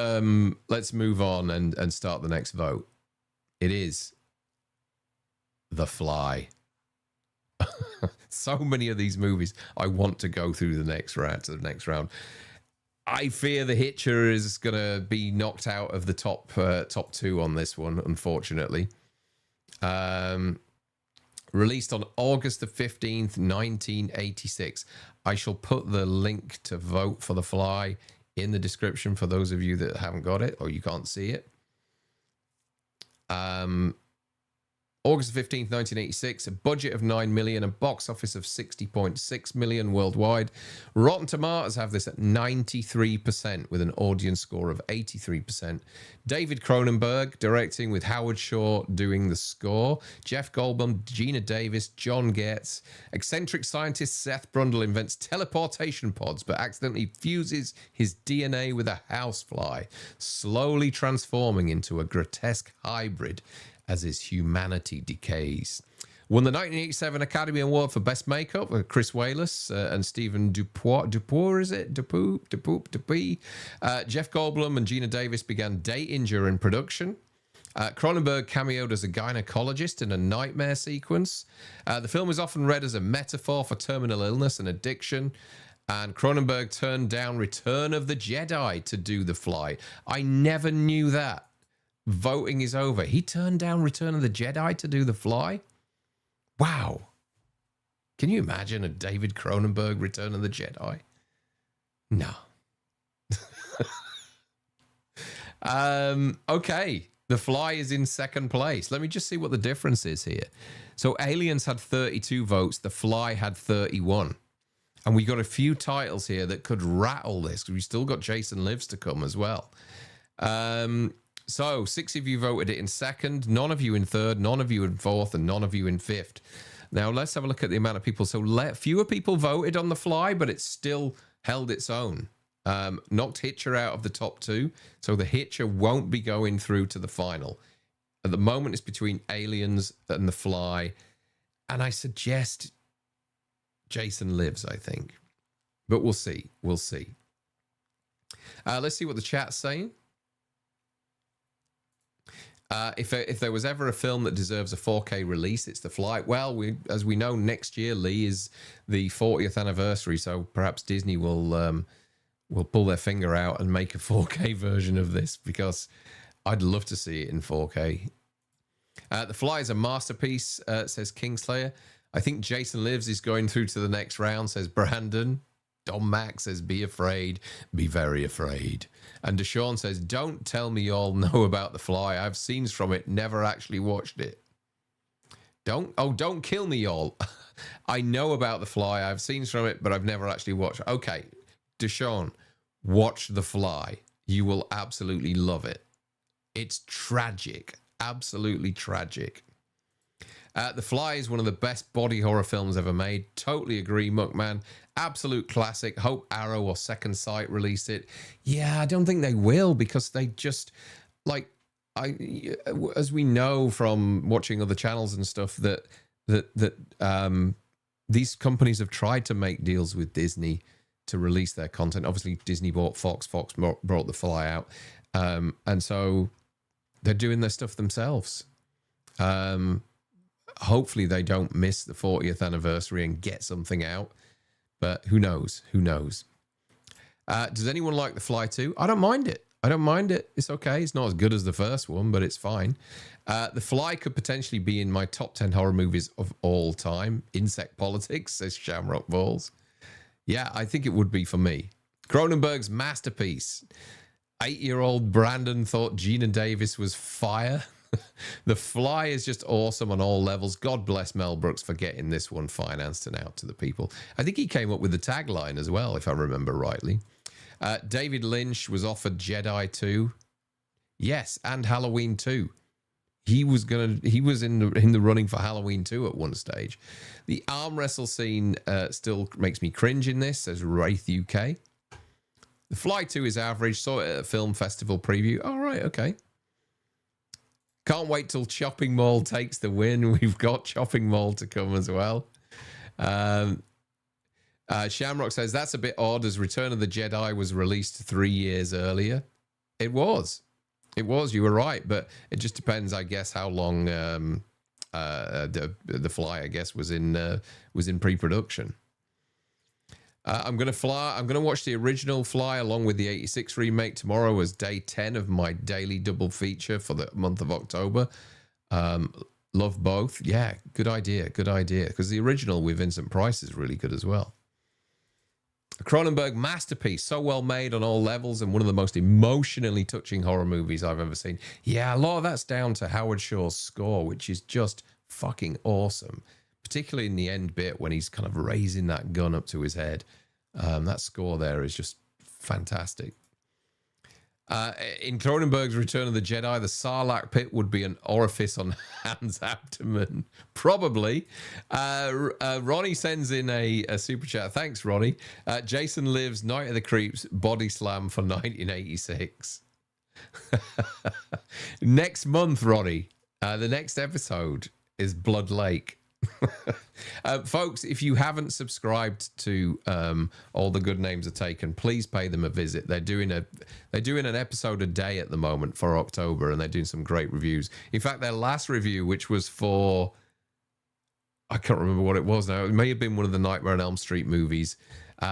move on and start the next vote. It is The Fly. So many of these movies I want to go through the next round. I fear The Hitcher is going to be knocked out of the top two on this one, unfortunately. Released on August the 15th, 1986. I shall put the link to vote for The Fly in the description for those of you that haven't got it or you can't see it. August 15th, 1986, a budget of 9 million, a box office of 60.6 million worldwide. Rotten Tomatoes have this at 93% with an audience score of 83%. David Cronenberg directing with Howard Shore doing the score. Jeff Goldblum, Gina Davis, John Getz. Eccentric scientist Seth Brundle invents teleportation pods but accidentally fuses his DNA with a housefly, slowly transforming into a grotesque hybrid as his humanity decays. Won the 1987 Academy Award for Best Makeup with Chris Walas and Stephen Dupuis, is it? Dupuis? Jeff Goldblum and Gina Davis began dating during production. Cronenberg cameoed as a gynecologist in a nightmare sequence. The film is often read as a metaphor for terminal illness and addiction. And Cronenberg turned down Return of the Jedi to do The Fly. I never knew that. Voting is over. He turned down Return of the Jedi to do The Fly? Wow. Can you imagine a David Cronenberg Return of the Jedi? No. Okay. The Fly is in second place. Let me just see what the difference is here. So Aliens had 32 votes. The Fly had 31. And we got a few titles here that could rattle this, because we still got Jason Lives to come as well. So 6 of you voted it in second, none of you in third, none of you in fourth, and none of you in fifth. Now let's have a look at the amount of people. So fewer people voted on The Fly, but it still held its own. Knocked Hitcher out of the top 2, so The Hitcher won't be going through to the final. At the moment, it's between Aliens and The Fly, and I suggest Jason Lives, I think. But we'll see. We'll see. Let's see what the chat's saying. If there was ever a film that deserves a 4K release, it's The Fly. Well, as we know, next year, Lee, is the 40th anniversary, so perhaps Disney will pull their finger out and make a 4K version of this, because I'd love to see it in 4K. The Fly is a masterpiece, says Kingslayer. I think Jason Lives is going through to the next round, says Brandon. Don Mac says, be afraid, be very afraid. And Deshaun says, don't tell me you all know about The Fly. I've scenes from it, never actually watched it. Don't kill me, y'all. I know about The Fly. I've scenes from it, but I've never actually watched it. Okay, Deshaun, watch The Fly. You will absolutely love it. It's tragic, absolutely tragic. The Fly is one of the best body horror films ever made. Totally agree, Muckman. Absolute classic. Hope Arrow or Second Sight release it. Yeah, I don't think they will, because they just, like, as we know from watching other channels and stuff, that these companies have tried to make deals with Disney to release their content. Obviously, Disney bought Fox. Fox brought The Fly out. And so they're doing their stuff themselves. Hopefully they don't miss the 40th anniversary and get something out. But who knows? Who knows? Does anyone like The Fly 2? I don't mind it. I don't mind it. It's okay. It's not as good as the first one, but it's fine. The Fly could potentially be in my top 10 horror movies of all time. Insect Politics, says Shamrock Balls. Yeah, I think it would be for me. Cronenberg's masterpiece. 8-year-old Brandon thought Gina Davis was fire. The Fly is just awesome on all levels. God bless Mel Brooks for getting this one financed and out to the people. I think he came up with the tagline as well, if I remember rightly. David Lynch was offered Jedi 2. Yes, and Halloween 2. He was in the running for Halloween 2 at one stage. The arm wrestle scene still makes me cringe in this, says Wraith UK. The Fly 2 is average. Saw it at a film festival preview. All right, okay. Can't wait till Chopping Mall takes the win. We've got Chopping Mall to come as well. Shamrock says, that's a bit odd as Return of the Jedi was released 3 years earlier. It was. You were right. But it just depends, I guess, how long the fly, I guess, was in pre-production. I'm going to watch the original Fly along with the 86 remake tomorrow as day 10 of my daily double feature for the month of October. Love both. Yeah, good idea. Because the original with Vincent Price is really good as well. A Cronenberg masterpiece, so well made on all levels and one of the most emotionally touching horror movies I've ever seen. Yeah, a lot of that's down to Howard Shore's score, which is just fucking awesome. Particularly in the end bit when he's kind of raising that gun up to his head. That score there is just fantastic. In Cronenberg's Return of the Jedi, the Sarlacc pit would be an orifice on Han's abdomen. Probably. Ronnie sends in a super chat. Thanks, Ronnie. Jason Lives, Night of the Creeps, Body Slam for 1986. Next month, Ronnie, the next episode is Blood Lake. Folks, if you haven't subscribed to All the Good Names Are Taken, please pay them a visit. They're doing an episode a day at the moment for October, and they're doing some great reviews. In fact, their last review, which was for, I can't remember what it was now, it may have been one of the Nightmare on Elm Street movies.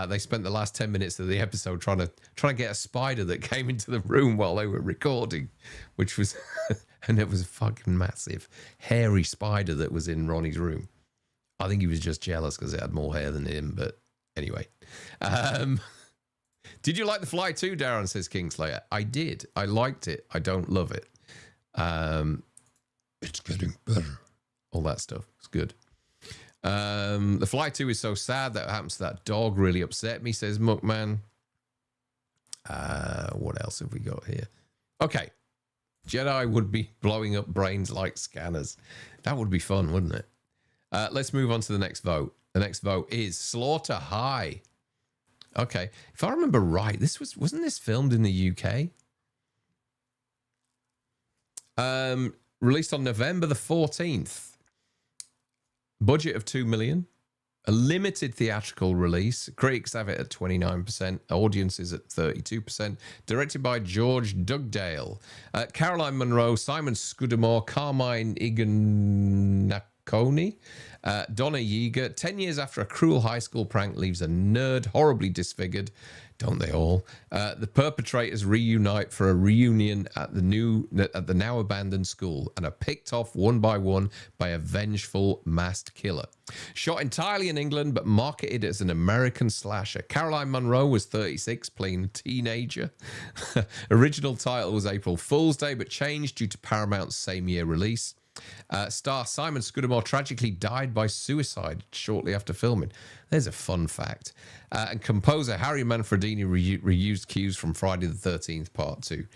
They spent the last 10 minutes of the episode trying to get a spider that came into the room while they were recording, which was and it was a fucking massive hairy spider that was in Ronnie's room. I think he was just jealous because it had more hair than him, but anyway. Did you like The Fly too, Darren, says Kingslayer? I did. I liked it. I don't love it. It's getting better. All that stuff. It's good. The Fly 2 is so sad that happens to that dog really upset me, says Muckman. What else have we got here? Okay. Jedi would be blowing up brains like scanners. That would be fun, wouldn't it? Let's move on to the next vote. The next vote is Slaughter High. Okay. If I remember right, wasn't this filmed in the UK? Released on November the 14th. Budget of 2 million. A limited theatrical release. Critics have it at 29%. Audiences at 32%. Directed by George Dugdale. Caroline Munro, Simon Scudamore, Carmine Ignaconi, Donna Yeager. 10 years after a cruel high school prank leaves a nerd horribly disfigured. Don't they all? The perpetrators reunite for a reunion at the now abandoned school and are picked off one by one by a vengeful masked killer. Shot entirely in England but marketed as an American slasher. Caroline Munro was 36, playing a teenager. Original title was April Fool's Day but changed due to Paramount's same year release. Star Simon Scudamore tragically died by suicide shortly after filming. There's a fun fact. And composer Harry Manfredini reused cues from Friday the 13th Part 2.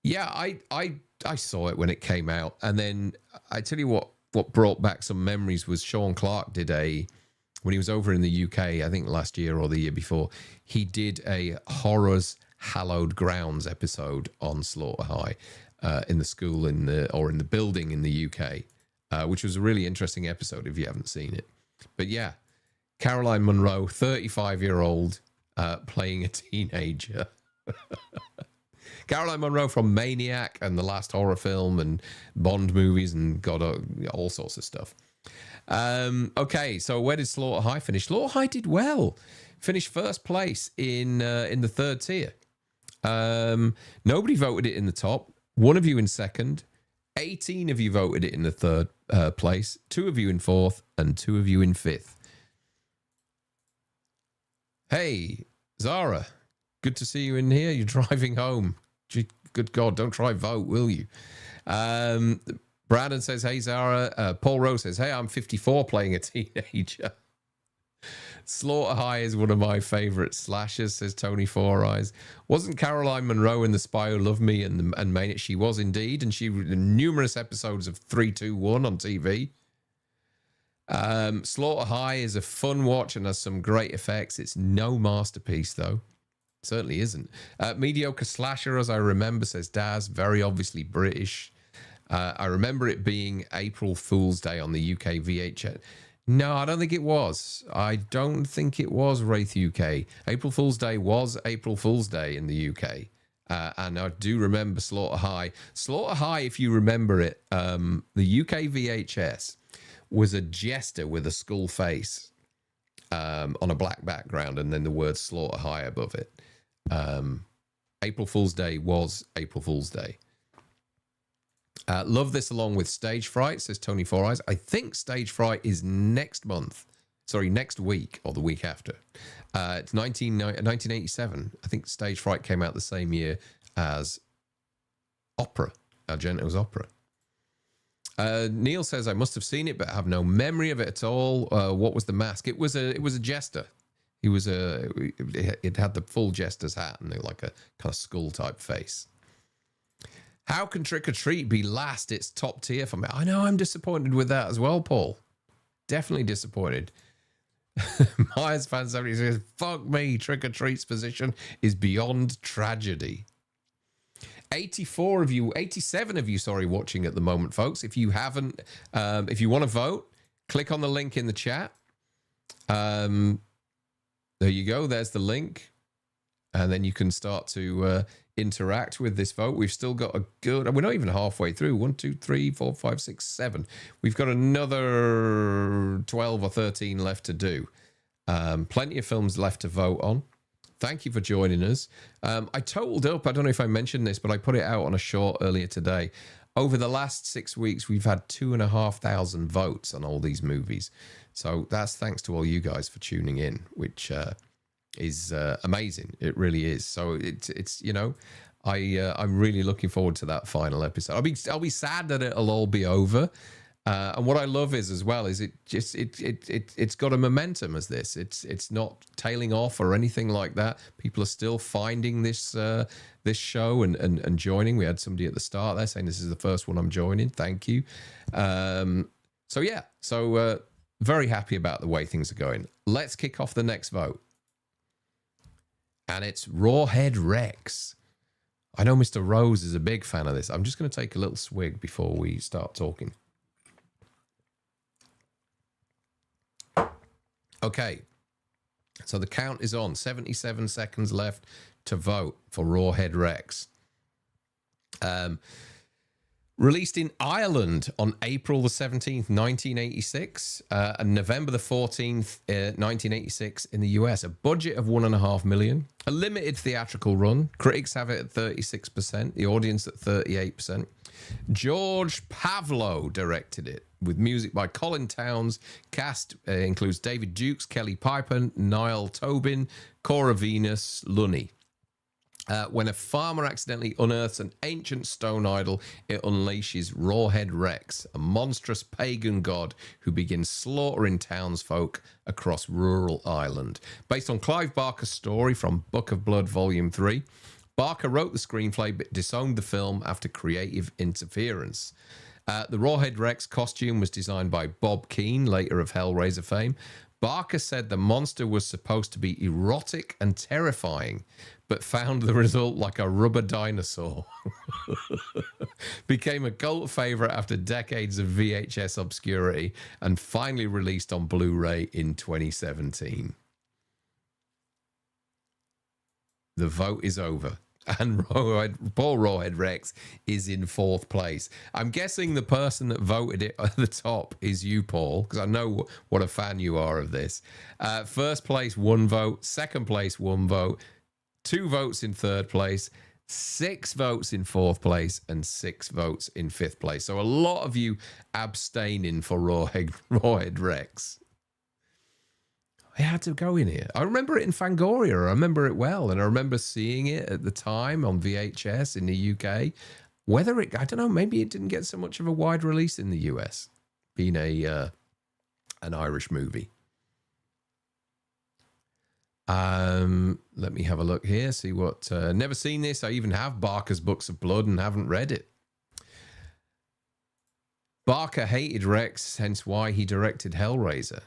Yeah, I saw it when it came out. And then I tell you what brought back some memories was Sean Clark did when he was over in the UK, I think last year or the year before, he did a Horrors Hallowed Grounds episode on Slaughter High. In the school or in the building in the UK, which was a really interesting episode if you haven't seen it. But yeah, Caroline Munro, 35-year-old, playing a teenager. Caroline Munro from Maniac and the last horror film and Bond movies and got all sorts of stuff. Okay, so where did Slaughter High finish? Slaughter High did well. Finished first place in the third tier. Nobody voted it in the top. One of you in second, 18 of you voted it in the third place, 2 of you in fourth, and 2 of you in fifth. Hey, Zara, good to see you in here. You're driving home. Good God, don't try vote, will you? Brandon says, hey, Zara. Paul Rose says, hey, I'm 54 playing a teenager. Slaughter High is one of my favorite slashers, says Tony Four Eyes. Wasn't Caroline Munro in The Spy Who Loved Me and Maniac? She was indeed, and she in numerous episodes of 321 on TV. Slaughter High is a fun watch and has some great effects. It's no masterpiece, though. Certainly isn't. Mediocre slasher, as I remember, says Daz. Very obviously British. I remember it being April Fool's Day on the UK VHS. No, I don't think it was. I don't think it was Wraith UK. April Fool's Day was April Fool's Day in the UK. And I do remember Slaughter High. Slaughter High, if you remember it, the UK VHS was a jester with a skull face on a black background and then the word Slaughter High above it. April Fool's Day was April Fool's Day. Love this along with Stage Fright, says Tony Four Eyes. I think Stage Fright is next week or the week after. It's 1987. I think Stage Fright came out the same year as Opera, Argento's Opera. Neil says, I must have seen it, but have no memory of it at all. What was the mask? It was a jester. It had the full jester's hat and like a kind of skull type face. How can Trick or Treat be last? It's top tier for me. I know, I'm disappointed with that as well, Paul. Definitely disappointed. Myers fan 70 says, fuck me, Trick or Treat's position is beyond tragedy. 87 of you, watching at the moment, folks. If you haven't, if you want to vote, click on the link in the chat. There you go. There's the link. And then you can start to interact with this vote. We've still got a good, we're not even halfway through. 1, 2, 3, 4, 5, 6, 7. We've got another 12 or 13 left to do. Plenty of films left to vote on. Thank you for joining us. I totaled up, I don't know if I mentioned this, but I put it out on a short earlier today. Over the last 6 weeks, we've had 2,500 votes on all these movies. So that's thanks to all you guys for tuning in, which is amazing. It really is. So it's you know, I'm really looking forward to that final episode. I'll be sad that it'll all be over. And what I love is it's got a momentum as this. It's not tailing off or anything like that. People are still finding this show and joining. We had somebody at the start there saying this is the first one I'm joining. Thank you. So yeah, very happy about the way things are going. Let's kick off the next vote. And it's Rawhead Rex. I know Mr. Rose is a big fan of this. I'm just going to take a little swig before we start talking. Okay, so the count is on. 77 seconds left to vote for Rawhead Rex. Released in Ireland on April the 17th, 1986, and November the 14th, 1986 in the US. A budget of $1.5 million. A limited theatrical run. Critics have it at 36%. The audience at 38%. George Pavlo directed it, with music by Colin Towns. Cast includes David Dukes, Kelly Piper, Niall Tobin, Cora Venus, Lunny. When a farmer accidentally unearths an ancient stone idol, it unleashes Rawhead Rex, a monstrous pagan god who begins slaughtering townsfolk across rural Ireland. Based on Clive Barker's story from Book of Blood, Volume 3, Barker wrote the screenplay but disowned the film after creative interference. The Rawhead Rex costume was designed by Bob Keane, later of Hellraiser fame. Barker said the monster was supposed to be erotic and terrifying, but found the result like a rubber dinosaur. Became a cult favorite after decades of VHS obscurity and finally released on Blu-ray in 2017. The vote is over. And Paul Rawhead Rex is in 4th place. I'm guessing the person that voted it at the top is you, Paul, because I know what a fan you are of this. 1st place, 1 vote. 2nd place, 1 vote. 2 votes in 3rd place. 6 votes in 4th place. And 6 votes in 5th place. So a lot of you abstaining for Rawhead Rex. I had to go in here. I remember it in Fangoria. I remember it well. And I remember seeing it at the time on VHS in the UK. Whether it, I don't know, maybe it didn't get so much of a wide release in the US, being an Irish movie. Let me have a look here, see what, never seen this. I even have Barker's Books of Blood and haven't read it. Barker hated Rex, hence why he directed Hellraiser.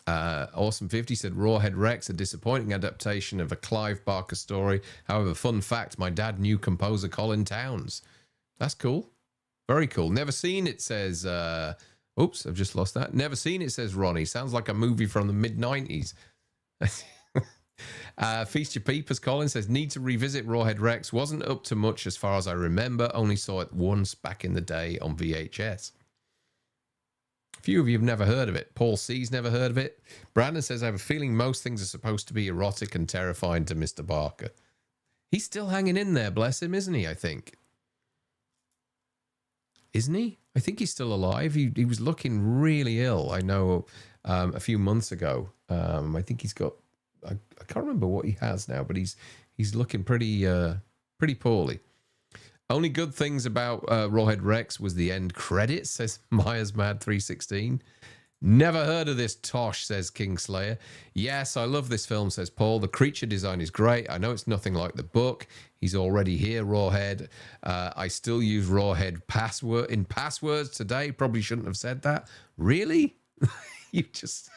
Awesome 50 said Rawhead Rex, a disappointing adaptation of a Clive Barker story. However, fun fact, my dad knew composer Colin Towns. That's cool. Very cool. Never seen it, says... oops, I've just lost that. Never seen it, says Ronnie. Sounds like a movie from the mid-90s. Feast Your Peepers, Colin says, need to revisit Rawhead Rex. Wasn't up to much as far as I remember. Only saw it once back in the day on VHS. A few of you have never heard of it. Paul C's never heard of it. Brandon says, I have a feeling most things are supposed to be erotic and terrifying to Mr. Barker. He's still hanging in there, bless him, isn't he, I think? Isn't he? I think he's still alive. He was looking really ill, I know, a few months ago. I think he's got... I can't remember what he has now, but he's looking pretty poorly. Only good things about Rawhead Rex was the end credits, says Myers Mad 316. Never heard of this tosh, says Kingslayer. Yes, I love this film, says Paul. The creature design is great. I know it's nothing like the book. He's already here, Rawhead. I still use Rawhead passwords today. Probably shouldn't have said that. Really? You just...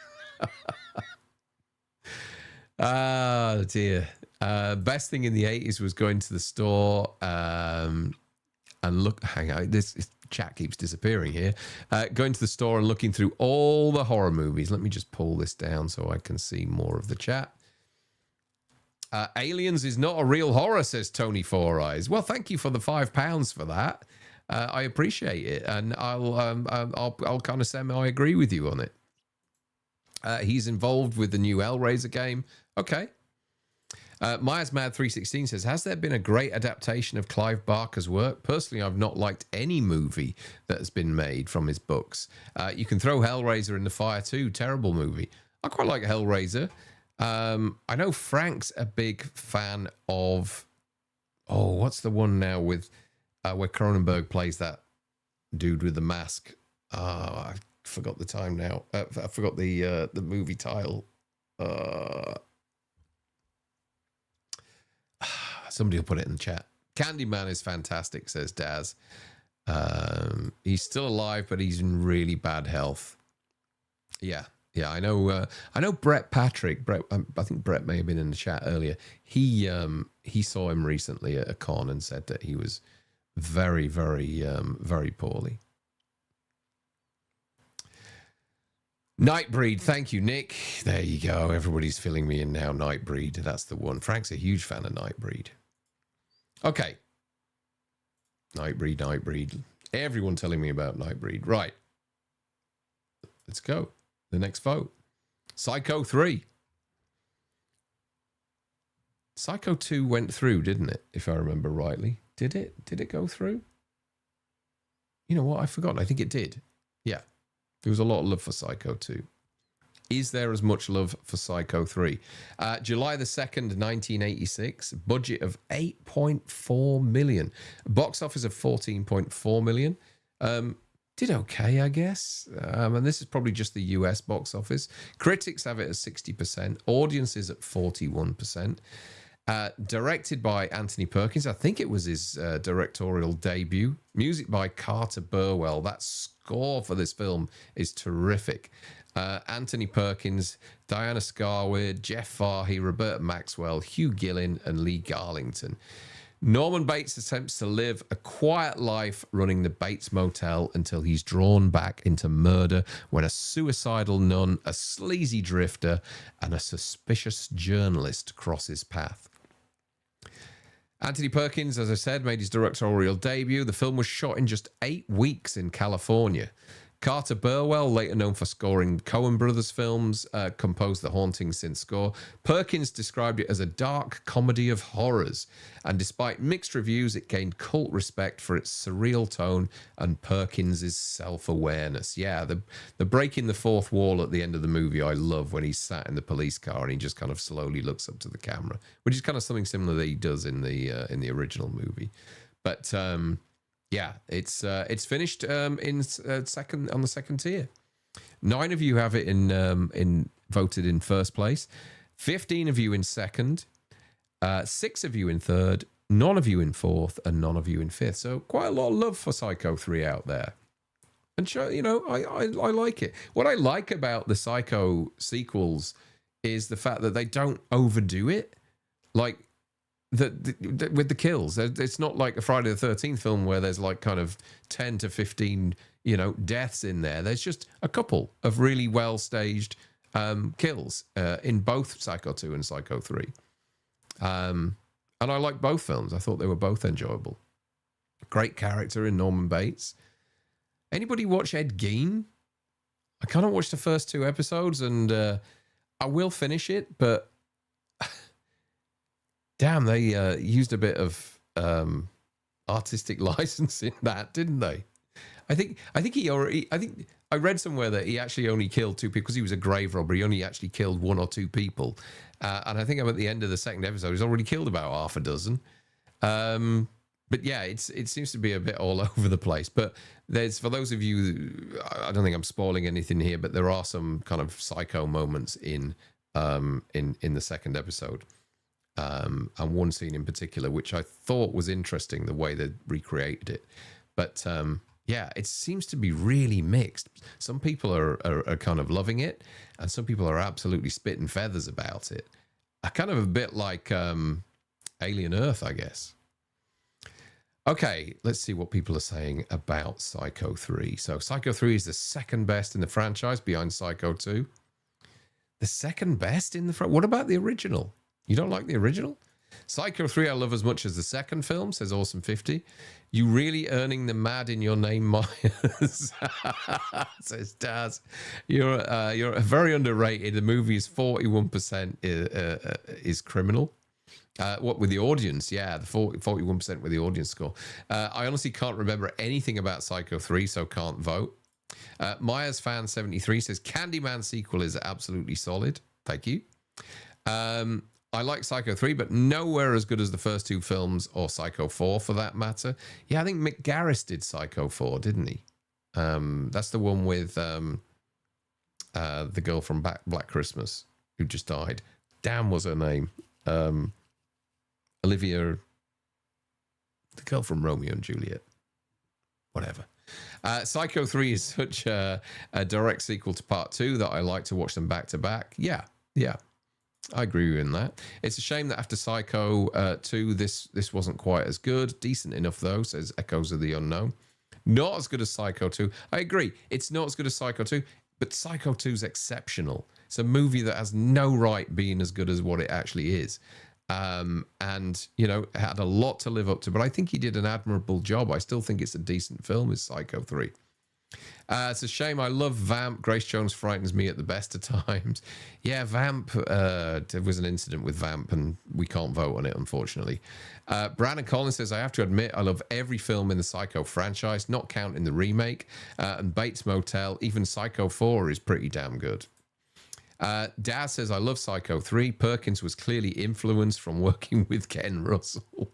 Oh, dear. Best thing in the 80s was going to the store and look... Hang on, this chat keeps disappearing here. Going to the store and looking through all the horror movies. Let me just pull this down so I can see more of the chat. Aliens is not a real horror, says Tony Four Eyes. Well, thank you for the £5 for that. I appreciate it, and I'll kind of semi-agree with you on it. He's involved with the new Hellraiser game. Okay. Myers Mad 316 says, has there been a great adaptation of Clive Barker's work? Personally, I've not liked any movie that has been made from his books. You can throw Hellraiser in the fire too. Terrible movie. I quite like Hellraiser. I know Frank's a big fan of... Oh, what's the one now with where Cronenberg plays that dude with the mask? I forgot the time now. I forgot the movie title. Somebody will put it in the chat. Candyman is fantastic, says Daz. He's still alive, but he's in really bad health. Yeah, I know. I know Brett Patrick. I think Brett may have been in the chat earlier. He saw him recently at a con and said that he was very, very, very poorly. Nightbreed, thank you, Nick. There you go. Everybody's filling me in now. Nightbreed, that's the one. Frank's a huge fan of Nightbreed. Okay. Nightbreed. Everyone telling me about Nightbreed. Right. Let's go. The next vote. Psycho 3. Psycho 2 went through, didn't it? If I remember rightly. Did it? Did it go through? You know what? I've forgotten. I think it did. Yeah. There was a lot of love for Psycho 2. Is there as much love for Psycho 3? July the 2nd, 1986. Budget of 8.4 million. Box office of 14.4 million. Did okay, I guess. And this is probably just the US box office. Critics have it at 60%. Audiences at 41%. Directed by Anthony Perkins. I think it was his directorial debut. Music by Carter Burwell. That score for this film is terrific. Anthony Perkins, Diana Scarwood, Jeff Fahey, Roberta Maxwell, Hugh Gillen, and Lee Garlington. Norman Bates attempts to live a quiet life running the Bates Motel until he's drawn back into murder when a suicidal nun, a sleazy drifter, and a suspicious journalist cross his path. Anthony Perkins, as I said, made his directorial debut. The film was shot in just 8 weeks in California. Carter Burwell, later known for scoring Coen Brothers films, composed the haunting synth score. Perkins described it as a dark comedy of horrors, and despite mixed reviews, it gained cult respect for its surreal tone and Perkins' self-awareness. Yeah, the breaking the fourth wall at the end of the movie, I love when he's sat in the police car and he just kind of slowly looks up to the camera, which is kind of something similar that he does in the original movie. But yeah, it's finished in second on the second tier. 9 of you have it in voted in first place, 15 of you in second, 6 of you in third, none of you in fourth, and none of you in fifth. So quite a lot of love for Psycho 3 out there. And sure, you know, I like it. What I like about the Psycho sequels is the fact that they don't overdo it. Like, with the kills. It's not like a Friday the 13th film where there's like kind of 10 to 15, deaths in there. There's just a couple of really well staged kills in both Psycho 2 and Psycho 3. And I like both films. I thought they were both enjoyable. Great character in Norman Bates. Anybody watch Ed Gein? I kind of watched the first 2 episodes, and I will finish it, but damn, they used a bit of artistic license in that, didn't they? I think I read somewhere that he actually only killed 2 people because he was a grave robber. He only actually killed 1 or 2 people, and I think I'm at the end of the second episode. He's already killed about half a dozen. But yeah, it seems to be a bit all over the place. But there's, for those of you, I don't think I'm spoiling anything here, but there are some kind of psycho moments in the second episode. And one scene in particular, which I thought was interesting, the way they recreated it. But yeah, it seems to be really mixed. Some people are kind of loving it, and some people are absolutely spitting feathers about it. Kind of a bit like Alien Earth, I guess. Okay, let's see what people are saying about Psycho 3. So Psycho 3 is the second best in the franchise behind Psycho 2. The second best in the franchise? What about the original? You don't like the original? Psycho 3 I love as much as the second film, says Awesome50. You really earning the mad in your name, Myers, says Daz. You're very underrated. The movie is 41% is criminal. What with the audience? Yeah, the 41% with the audience score. I honestly can't remember anything about Psycho 3, so can't vote. Myers fan 73 says Candyman sequel is absolutely solid. Thank you. I like Psycho 3, but nowhere as good as the first 2 films, or Psycho 4 for that matter. Yeah, I think Mick Garris did Psycho 4, didn't he? That's the one with the girl from Black Christmas who just died. Damn was her name. Olivia, the girl from Romeo and Juliet. Whatever. Psycho 3 is such a direct sequel to Part 2 that I like to watch them back to back. Yeah. I agree with you in that. It's a shame that after Psycho 2, this wasn't quite as good. Decent enough, though, says Echoes of the Unknown. Not as good as Psycho 2. I agree. It's not as good as Psycho 2, but Psycho 2 is exceptional. It's a movie that has no right being as good as what it actually is. And, had a lot to live up to, but I think he did an admirable job. I still think it's a decent film, is Psycho 3. It's a shame. I love Vamp. Grace Jones frightens me at the best of times. Yeah, Vamp, there was an incident with Vamp, and we can't vote on it, unfortunately. Brandon Collins says, I have to admit, I love every film in the Psycho franchise, not counting the remake. And Bates Motel, even Psycho 4 is pretty damn good. Daz says, I love Psycho 3. Perkins was clearly influenced from working with Ken Russell.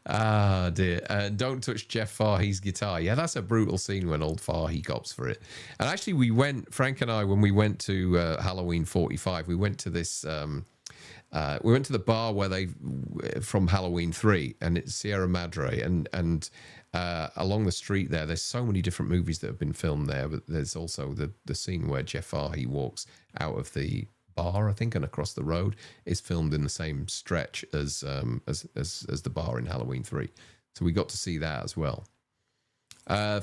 Ah, dear. Don't touch Jeff Fahey's guitar. Yeah, that's a brutal scene when old Fahey cops for it. And actually, Frank and I, when we went to Halloween 45, we went to this, we went to the bar from Halloween 3, and it's Sierra Madre, and along the street there's so many different movies that have been filmed there, but there's also the scene where Jeff Fahey walks out of the bar, I think, and across the road is filmed in the same stretch as the bar in Halloween 3. So we got to see that as well.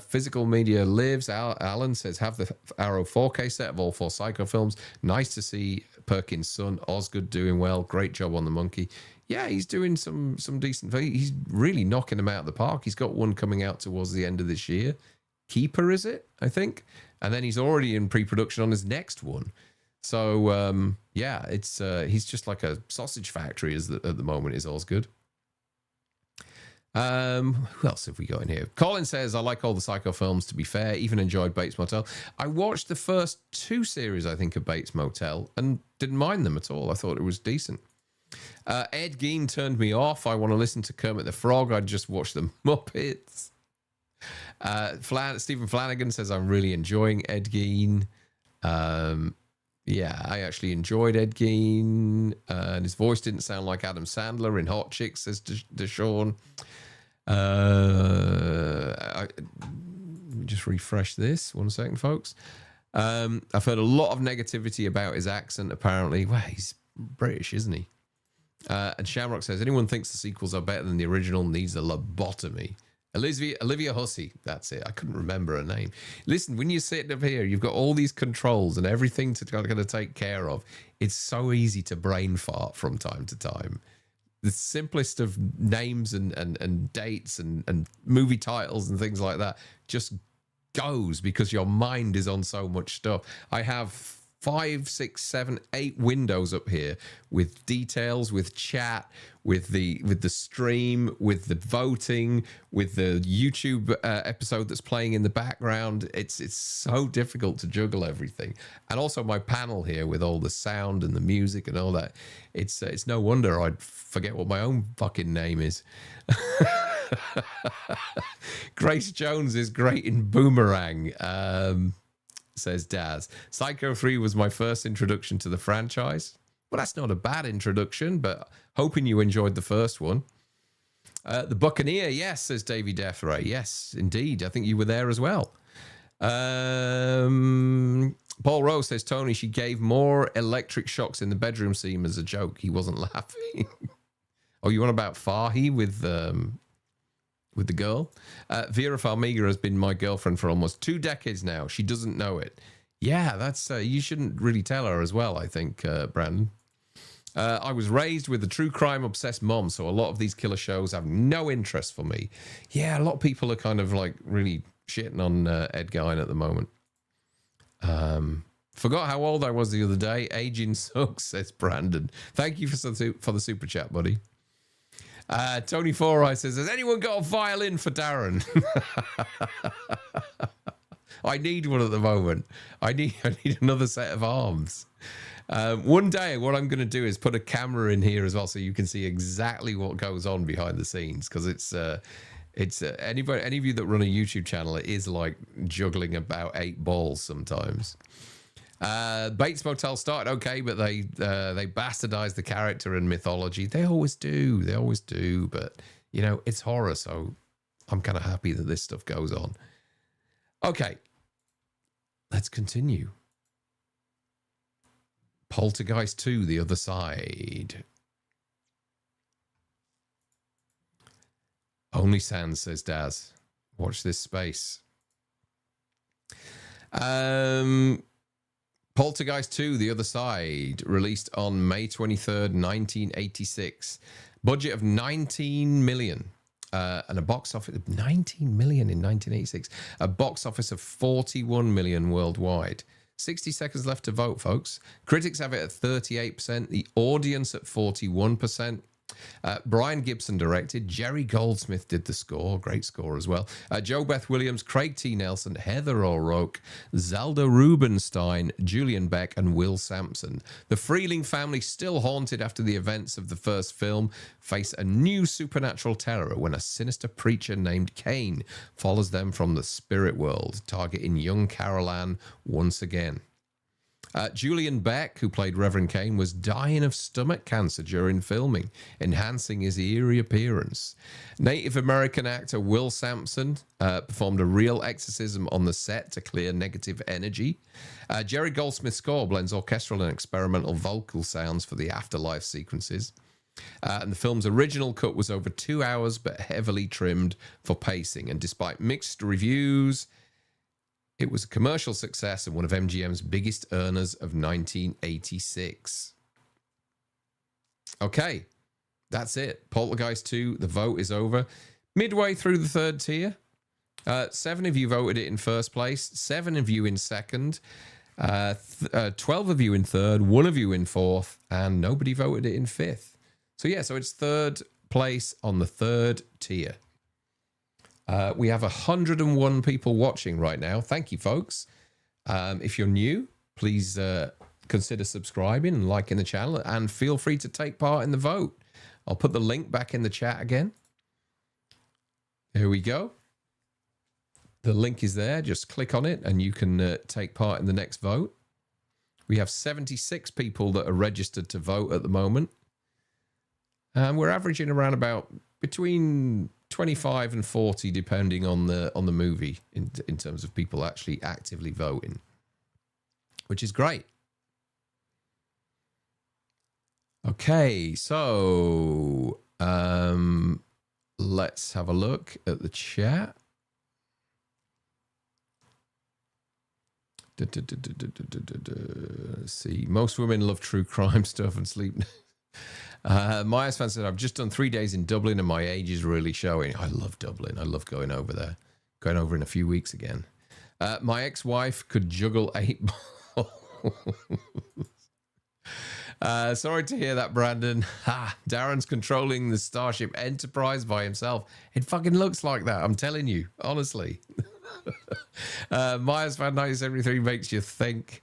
Physical Media Lives. Alan says, have the Arrow 4K set of all 4 Psycho films. Nice to see Perkins' son Osgood doing well. Great job on the monkey. Yeah, he's doing some decent. He's really knocking them out of the park. He's got one coming out towards the end of this year. Keeper, is it? I think. And then he's already in pre-production on his next one. So, yeah, it's he's just like a sausage factory at the moment, is Osgood. Who else have we got in here? Colin says, I like all the Psycho films, to be fair. Even enjoyed Bates Motel. I watched the first 2 series, I think, of Bates Motel and didn't mind them at all. I thought it was decent. Ed Gein turned me off. I want to listen to Kermit the Frog. I just watched the Muppets. Stephen Flanagan says, I'm really enjoying Ed Gein. Yeah, I actually enjoyed Ed Gein, and his voice didn't sound like Adam Sandler in Hot Chicks, says Deshaun. Let me just refresh this. 1 second, folks. I've heard a lot of negativity about his accent, apparently. Well, he's British, isn't he? And Shamrock says, anyone thinks the sequels are better than the original needs a lobotomy. Olivia Hussey, that's it. I couldn't remember her name. Listen, when you're sitting up here, you've got all these controls and everything to kind of take care of. It's so easy to brain fart from time to time. The simplest of names and dates and movie titles and things like that just goes because your mind is on so much stuff. I have 5, 6, 7, 8 windows up here with details, with chat, with the stream, with the voting, with the YouTube episode that's playing in the background. It's so difficult to juggle everything, and also my panel here with all the sound and the music and all that. It's no wonder I'd forget what my own fucking name is. Grace Jones is great in Boomerang. Says Daz. Psycho 3 was my first introduction to the franchise. Well, that's not a bad introduction, but hoping you enjoyed the first one. The Buccaneer, yes, says Davey Deathray. Yes, indeed. I think you were there as well. Paul Rose says, Tony, she gave more electric shocks in the bedroom scene as a joke. He wasn't laughing. Oh, you want about Fahy with the girl? Vera Farmiga has been my girlfriend for almost 2 decades now. She doesn't know it. Yeah, that's you shouldn't really tell her as well, I think, Brandon. I was raised with a true crime obsessed mom, so a lot of these killer shows have no interest for me. Yeah, a lot of people are kind of like really shitting on Ed Gein at the moment. Forgot how old I was the other day. Aging sucks, says Brandon. Thank you for the super chat, buddy. Tony Foray says, has anyone got a violin for Darren? I need one at the moment. I need another set of arms. One day, what I'm going to do is put a camera in here as well, so you can see exactly what goes on behind the scenes. Because it's any of you that run a YouTube channel, it is like juggling about 8 balls sometimes. Bates Motel started okay, but they bastardized the character and mythology. They always do. But, you know, it's horror, so I'm kind of happy that this stuff goes on. Okay. Let's continue. Poltergeist 2, The Other Side. Only Sans, says Daz. Watch this space. Poltergeist 2, The Other Side, released on May 23rd, 1986. Budget of 19 million. And a box office of 19 million in 1986. A box office of 41 million worldwide. 60 seconds left to vote, folks. Critics have it at 38%. The audience at 41%. Brian Gibson directed. Jerry Goldsmith did the score. Great score as well. Joe Beth Williams, Craig T. Nelson, Heather O'Rourke, Zelda Rubinstein, Julian Beck, and Will Sampson. The Freeling family, still haunted after the events of the first film, face a new supernatural terror when a sinister preacher named Cain follows them from the spirit world, targeting young Carol Ann once again. Julian Beck, who played Reverend Cain, was dying of stomach cancer during filming, enhancing his eerie appearance. Native American actor Will Sampson performed a real exorcism on the set to clear negative energy. Jerry Goldsmith's score blends orchestral and experimental vocal sounds for the afterlife sequences. And the film's original cut was over 2 hours, but heavily trimmed for pacing. And despite mixed reviews, it was a commercial success and one of MGM's biggest earners of 1986. Okay, that's it. Poltergeist 2, the vote is over. Midway through the third tier, 7 of you voted it in first place, 7 of you in second, 12 of you in third, 1 of you in fourth, and nobody voted it in fifth. So yeah, so it's third place on the third tier. We have 101 people watching right now. Thank you, folks. If you're new, please consider subscribing and liking the channel, and feel free to take part in the vote. I'll put the link back in the chat again. Here we go. The link is there. Just click on it and you can take part in the next vote. We have 76 people that are registered to vote at the moment. And we're averaging around about between 25 and 40, depending on the movie, in terms of people actually actively voting, which is great. Okay, so let's have a look at the chat. Let's see. Most women love true crime stuff and sleep. Myers fan said, I've just done 3 days in Dublin and my age is really showing. I love Dublin. I love going over there. Going over in a few weeks again. My ex-wife could juggle 8 balls. Sorry to hear that, Brandon. Darren's controlling the Starship Enterprise by himself. It fucking looks like that. I'm telling you, honestly. Myers fan 1973 makes you think.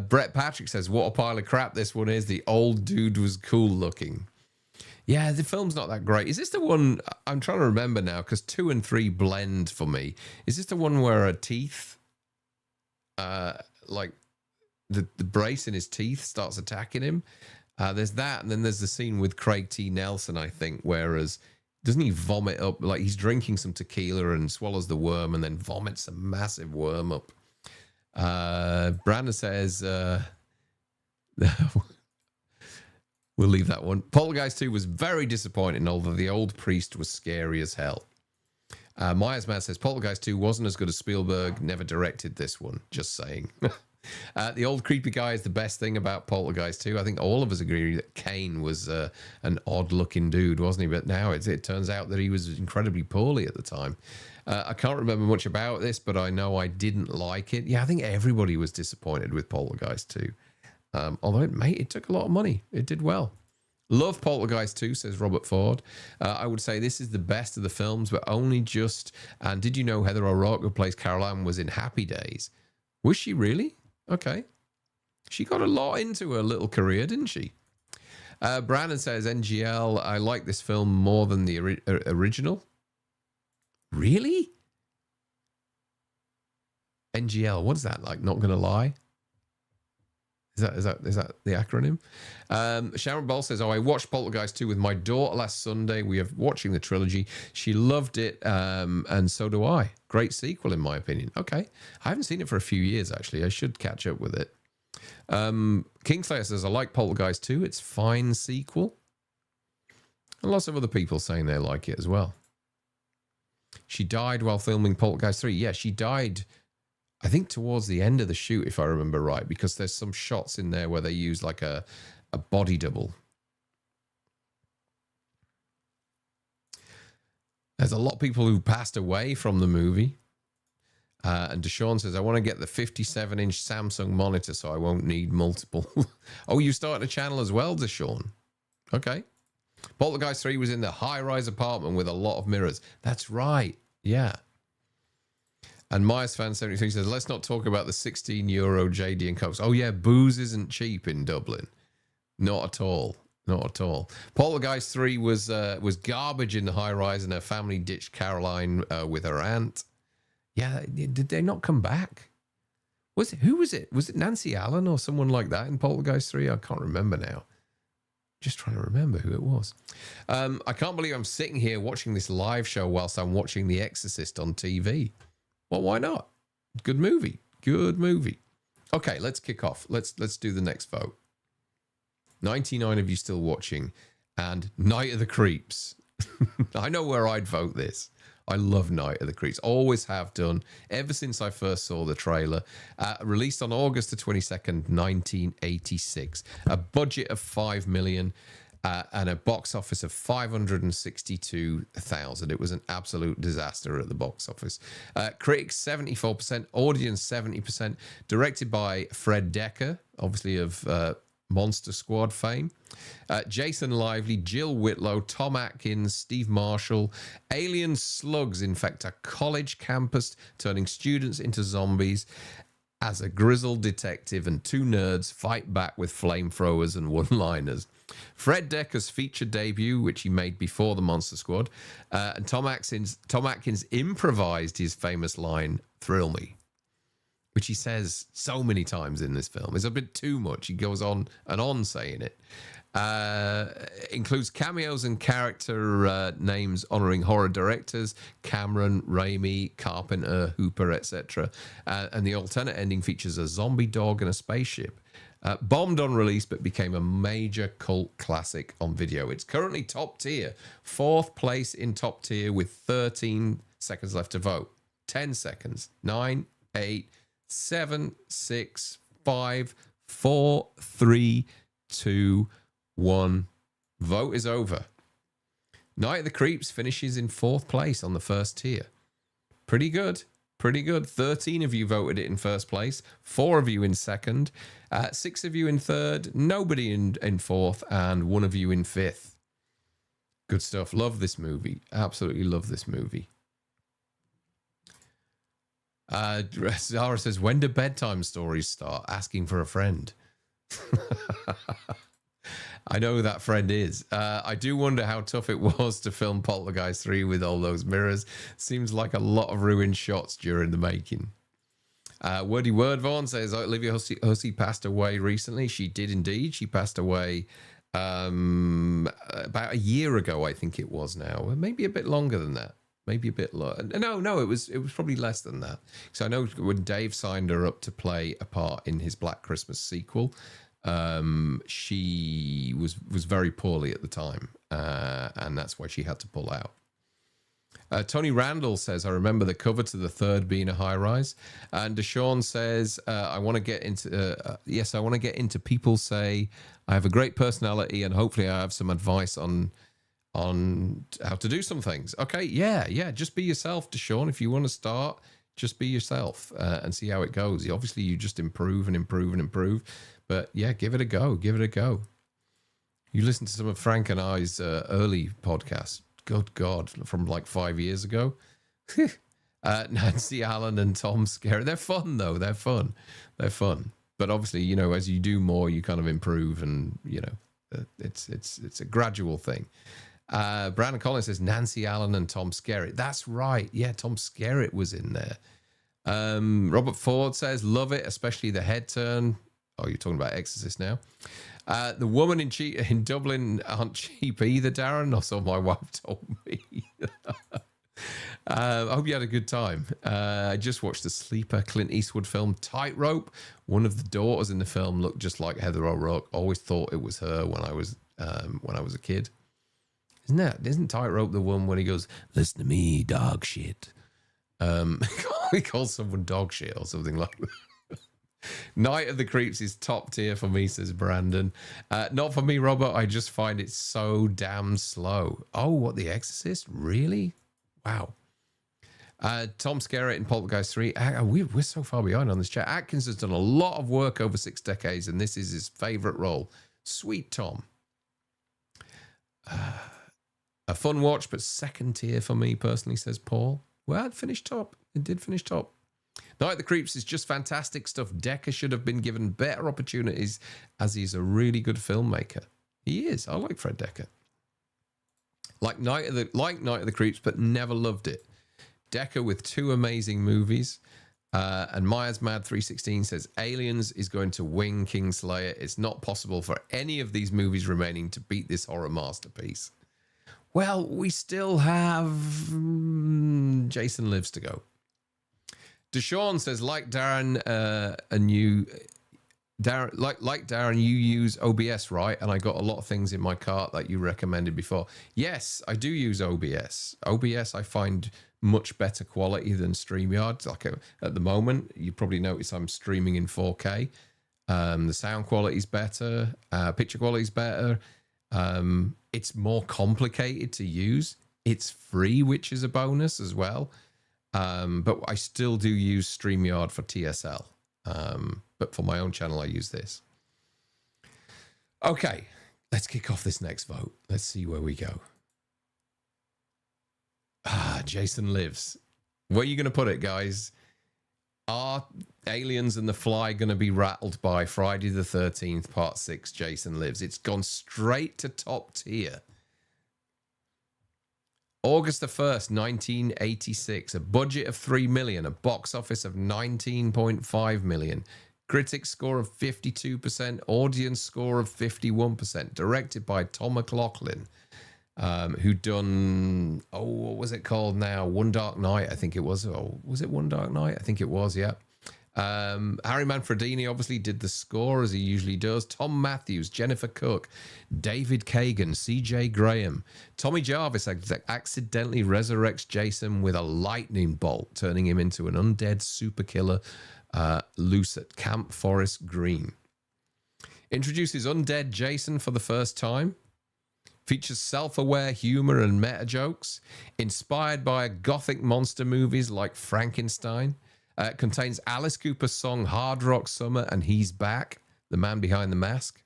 Brett Patrick says, what a pile of crap this one is. The old dude was cool looking. Yeah, the film's not that great. Is this the one? I'm trying to remember now because 2 and 3 blend for me. Is this the one where her teeth, like the brace in his teeth starts attacking him? There's that, and then there's the scene with Craig T. Nelson, I think, whereas doesn't he vomit up, like he's drinking some tequila and swallows the worm and then vomits a massive worm up. Brandon says, we'll leave that one. Poltergeist 2 was very disappointing, although the old priest was scary as hell. Myers Man says, Poltergeist 2 wasn't as good as Spielberg, never directed this one. Just saying. The old creepy guy is the best thing about Poltergeist 2. I think all of us agree that Kane was an odd-looking dude, wasn't he? But now it turns out that he was incredibly poorly at the time. I can't remember much about this, but I know I didn't like it. Yeah, I think everybody was disappointed with Poltergeist 2. Although it took a lot of money. It did well. Love Poltergeist 2, says Robert Ford. I would say this is the best of the films, but only just... And did you know Heather O'Rourke, who plays Carol Ann, was in Happy Days? Was she really? Okay. She got a lot into her little career, didn't she? Brandon says, NGL, I like this film more than the original. Really? NGL, what is that? Like, not gonna lie? Is that the acronym? Sharon Ball says, I watched Poltergeist 2 with my daughter last Sunday. We are watching the trilogy. She loved it, and so do I. Great sequel, in my opinion. Okay. I haven't seen it for a few years, actually. I should catch up with it. Kingslayer says, I like Poltergeist 2. It's fine sequel. And lots of other people saying they like it as well. She died while filming Poltergeist 3. Yeah, she died... I think towards the end of the shoot, if I remember right, because there's some shots in there where they use like a body double. There's a lot of people who passed away from the movie. And Deshaun says, I want to get the 57-inch Samsung monitor so I won't need multiple. Oh, you started a channel as well, Deshaun? Okay. Poltergeist 3 was in the high-rise apartment with a lot of mirrors. That's right. Yeah. And Myers Fan 73 says, let's not talk about the €16 JD and Cokes. Oh, yeah, booze isn't cheap in Dublin. Not at all. Not at all. Poltergeist 3 was garbage in the high rise and her family ditched Caroline with her aunt. Yeah, did they not come back? Who was it? Was it Nancy Allen or someone like that in Poltergeist 3? I can't remember now. Just trying to remember who it was. I can't believe I'm sitting here watching this live show whilst I'm watching The Exorcist on TV. Well, why not? Good movie. Good movie. Okay, let's kick off. Let's do the next vote. 99 of you still watching. And Night of the Creeps. I know where I'd vote this. I love Night of the Creeps. Always have done. Ever since I first saw the trailer. Released on August the 22nd, 1986. A budget of $5 million. And a box office of 562,000. It was an absolute disaster at the box office. Critics 74%, audience 70%. Directed by Fred Decker, obviously of Monster Squad fame. Jason Lively, Jill Whitlow, Tom Atkins, Steve Marshall. Alien slugs infect a college campus, turning students into zombies. As a grizzled detective and two nerds fight back with flamethrowers and one-liners. Fred Decker's feature debut, which he made before the Monster Squad, and Tom Atkins improvised his famous line, "Thrill me," which he says so many times in this film. It's a bit too much. He goes on and on saying it. Includes cameos and character names honoring horror directors Cameron, Raimi, Carpenter, Hooper, etc. And the alternate ending features a zombie dog and a spaceship. Bombed on release, but became a major cult classic on video. It's currently top tier, 4th place in top tier with 13 seconds left to vote. 10 seconds. 9, 8, 7, 6, 5, 4, 3, 2, 1. Vote is over. Night of the Creeps finishes in 4th place on the first tier. Pretty good. Pretty good. 13 of you voted it in first place. 4 of you in second. 6 of you in third. Nobody in fourth. And 1 of you in fifth. Good stuff. Love this movie. Absolutely love this movie. Zara says, when do bedtime stories start? Asking for a friend. I know who that friend is. I do wonder how tough it was to film Poltergeist 3 with all those mirrors. Seems like a lot of ruined shots during the making. Wordy Word Vaughn says, Olivia Hussey passed away recently. She did indeed. She passed away about a year ago, I think it was now. Maybe a bit longer than that. Maybe a bit lower. No, it was probably less than that. So I know when Dave signed her up to play a part in his Black Christmas sequel, she was very poorly at the time, and that's why she had to pull out. Tony Randall says, I remember the cover to the third being a high rise. And Deshaun says, I want to get into people say I have a great personality and hopefully I have some advice on how to do some things. Okay, yeah, just be yourself, Deshaun. If you want to start, just be yourself and see how it goes. Obviously, you just improve and improve and improve. But yeah, give it a go. Give it a go. You listen to some of Frank and I's early podcasts. Good God, from like 5 years ago. Nancy Allen and Tom Skerritt. They're fun, though. They're fun. But obviously, as you do more, you kind of improve, and it's a gradual thing. Brandon Collins says Nancy Allen and Tom Skerritt. That's right. Yeah, Tom Skerritt was in there. Robert Ford says, love it, especially the head turn. Oh, you're talking about Exorcist now. The woman in Dublin aren't cheap either, Darren. Or so my wife told me. I hope you had a good time. I just watched the sleeper Clint Eastwood film Tightrope. One of the daughters in the film looked just like Heather O'Rourke. Always thought it was her when I was a kid. Isn't Tightrope the one when he goes, listen to me, dog shit? He calls someone dog shit or something like that. Night of the Creeps is top tier for me, says Brandon. Not for me, Robert. I just find it so damn slow. Oh, what, The Exorcist? Really? Wow. Tom Skerritt in Poltergeist 3. We're so far behind on this chat. Atkins has done a lot of work over 6 decades, and this is his favorite role. Sweet Tom. A fun watch, but second tier for me personally, says Paul. Well, it finished top. It did finish top. Night of the Creeps is just fantastic stuff. Decker should have been given better opportunities, as he's a really good filmmaker. He is. I like Fred Decker. Like Night of the Creeps, but never loved it. Decker with 2 amazing movies. And Myers Mad 316 says Aliens is going to win Kingslayer. It's not possible for any of these movies remaining to beat this horror masterpiece. Well, we still have Jason Lives to go. Deshaun says, like Darren, Darren, you use OBS, right? And I got a lot of things in my cart that you recommended before. Yes, I do use OBS. OBS I find much better quality than StreamYard. At the moment, you probably notice I'm streaming in 4K. The sound quality is better. Picture quality is better. It's more complicated to use. It's free, which is a bonus as well. But I still do use StreamYard for TSL. But for my own channel, I use this. Okay, let's kick off this next vote. Let's see where we go. Jason Lives. Where are you going to put it, guys? Are Aliens and The Fly going to be rattled by Friday the 13th, Part 6, Jason Lives? It's gone straight to top tier. August the 1st, 1986, a budget of 3 million, a box office of 19.5 million, critics score of 52%, audience score of 51%, directed by Tom McLaughlin, who done, what was it called now? One Dark Night, I think it was. Oh, was it One Dark Night? I think it was, yeah. Harry Manfredini obviously did the score as he usually does. Tom Matthews, Jennifer Cook, David Kagan, CJ Graham. Tommy Jarvis accidentally resurrects Jason with a lightning bolt, turning him into an undead super killer loose at Camp Forest Green. Introduces undead Jason for the first time. Features self-aware humor and meta jokes. Inspired by gothic monster movies like Frankenstein. Contains Alice Cooper's song Hard Rock Summer and He's Back, the man behind the mask.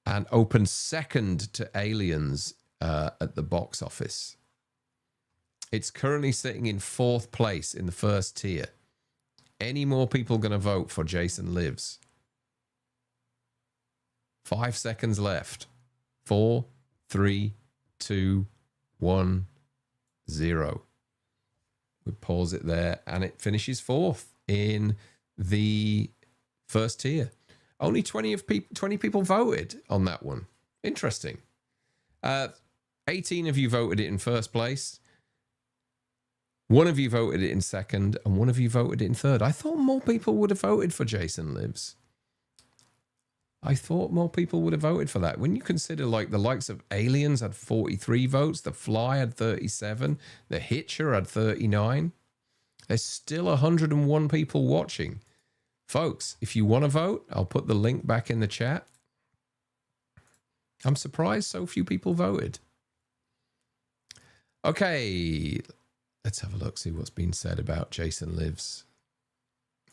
And opens second to Aliens at the box office. It's currently sitting in 4th place in the first tier. Any more people going to vote for Jason Lives? 5 seconds left. 4, 3, 2, 1, 0. We pause it there, and it finishes 4th in the first tier. Only 20 people voted on that one. Interesting. 18 of you voted it in first place. 1 of you voted it in second, and 1 of you voted it in third. I thought more people would have voted for Jason Lives. I thought more people would have voted for that. When you consider like the likes of Aliens had 43 votes, The Fly had 37, The Hitcher had 39. There's still 101 people watching. Folks, if you want to vote, I'll put the link back in the chat. I'm surprised so few people voted. Okay, let's have a look, see what's been said about Jason Lives.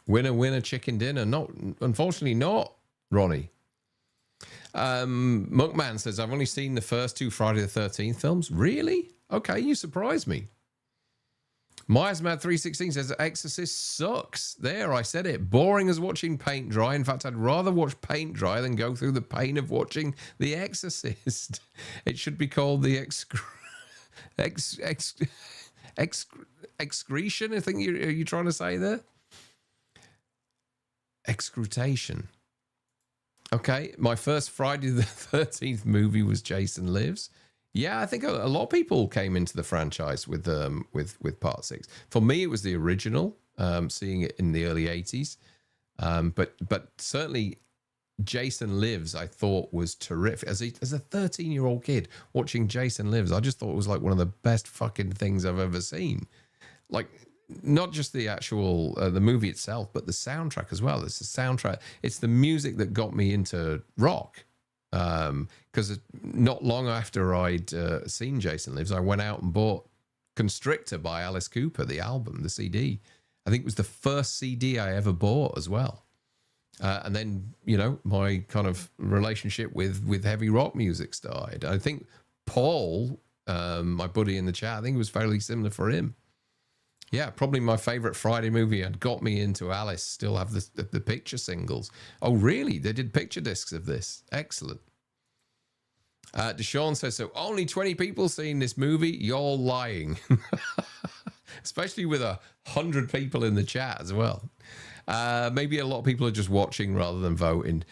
Winner, winner, chicken dinner. Not, unfortunately not, Ronnie. Monkman says, I've only seen the first 2 Friday the 13th films. Really? Okay, you surprised me. MyersMad316 says, Exorcist sucks. There, I said it. Boring as watching paint dry. In fact, I'd rather watch paint dry than go through the pain of watching The Exorcist. It should be called the excretion, I think are you trying to say there? Excrutation. Okay, my first Friday the 13th movie was Jason Lives. Yeah, I think a lot of people came into the franchise with Part 6. For me, it was the original, seeing it in the early 80s. But certainly Jason Lives, I thought, was terrific. As a 13-year-old kid watching Jason Lives, I just thought it was like one of the best fucking things I've ever seen. Like, not just the actual the movie itself, but the soundtrack as well. It's the soundtrack. It's the music that got me into rock. Because not long after I'd seen Jason Lives, I went out and bought Constrictor by Alice Cooper, the album, the CD. I think it was the first CD I ever bought as well. And then, you know, my kind of relationship with heavy rock music started. I think Paul, my buddy in the chat, I think it was fairly similar for him. Yeah, probably my favorite Friday movie and got me into Alice. Still have the picture singles. Oh, really? They did picture discs of this. Excellent. Deshaun says, so only 20 people seen this movie? You're lying. Especially with 100 people in the chat as well. Maybe a lot of people are just watching rather than voting.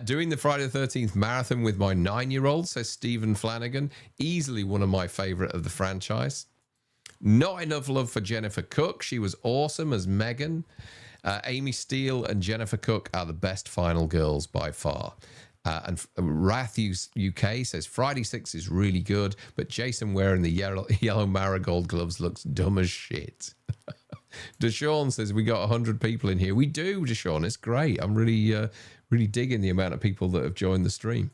Doing the Friday the 13th marathon with my 9-year-old, says Stephen Flanagan. Easily one of my favorite of the franchise. Not enough love for Jennifer Cook. She was awesome as Megan. Amy Steele and Jennifer Cook are the best final girls by far. And Wrath UK says, Friday 6 is really good, but Jason wearing the yellow marigold gloves looks dumb as shit. Deshaun says, we got 100 people in here. We do, Deshaun. It's great. I'm really digging the amount of people that have joined the stream.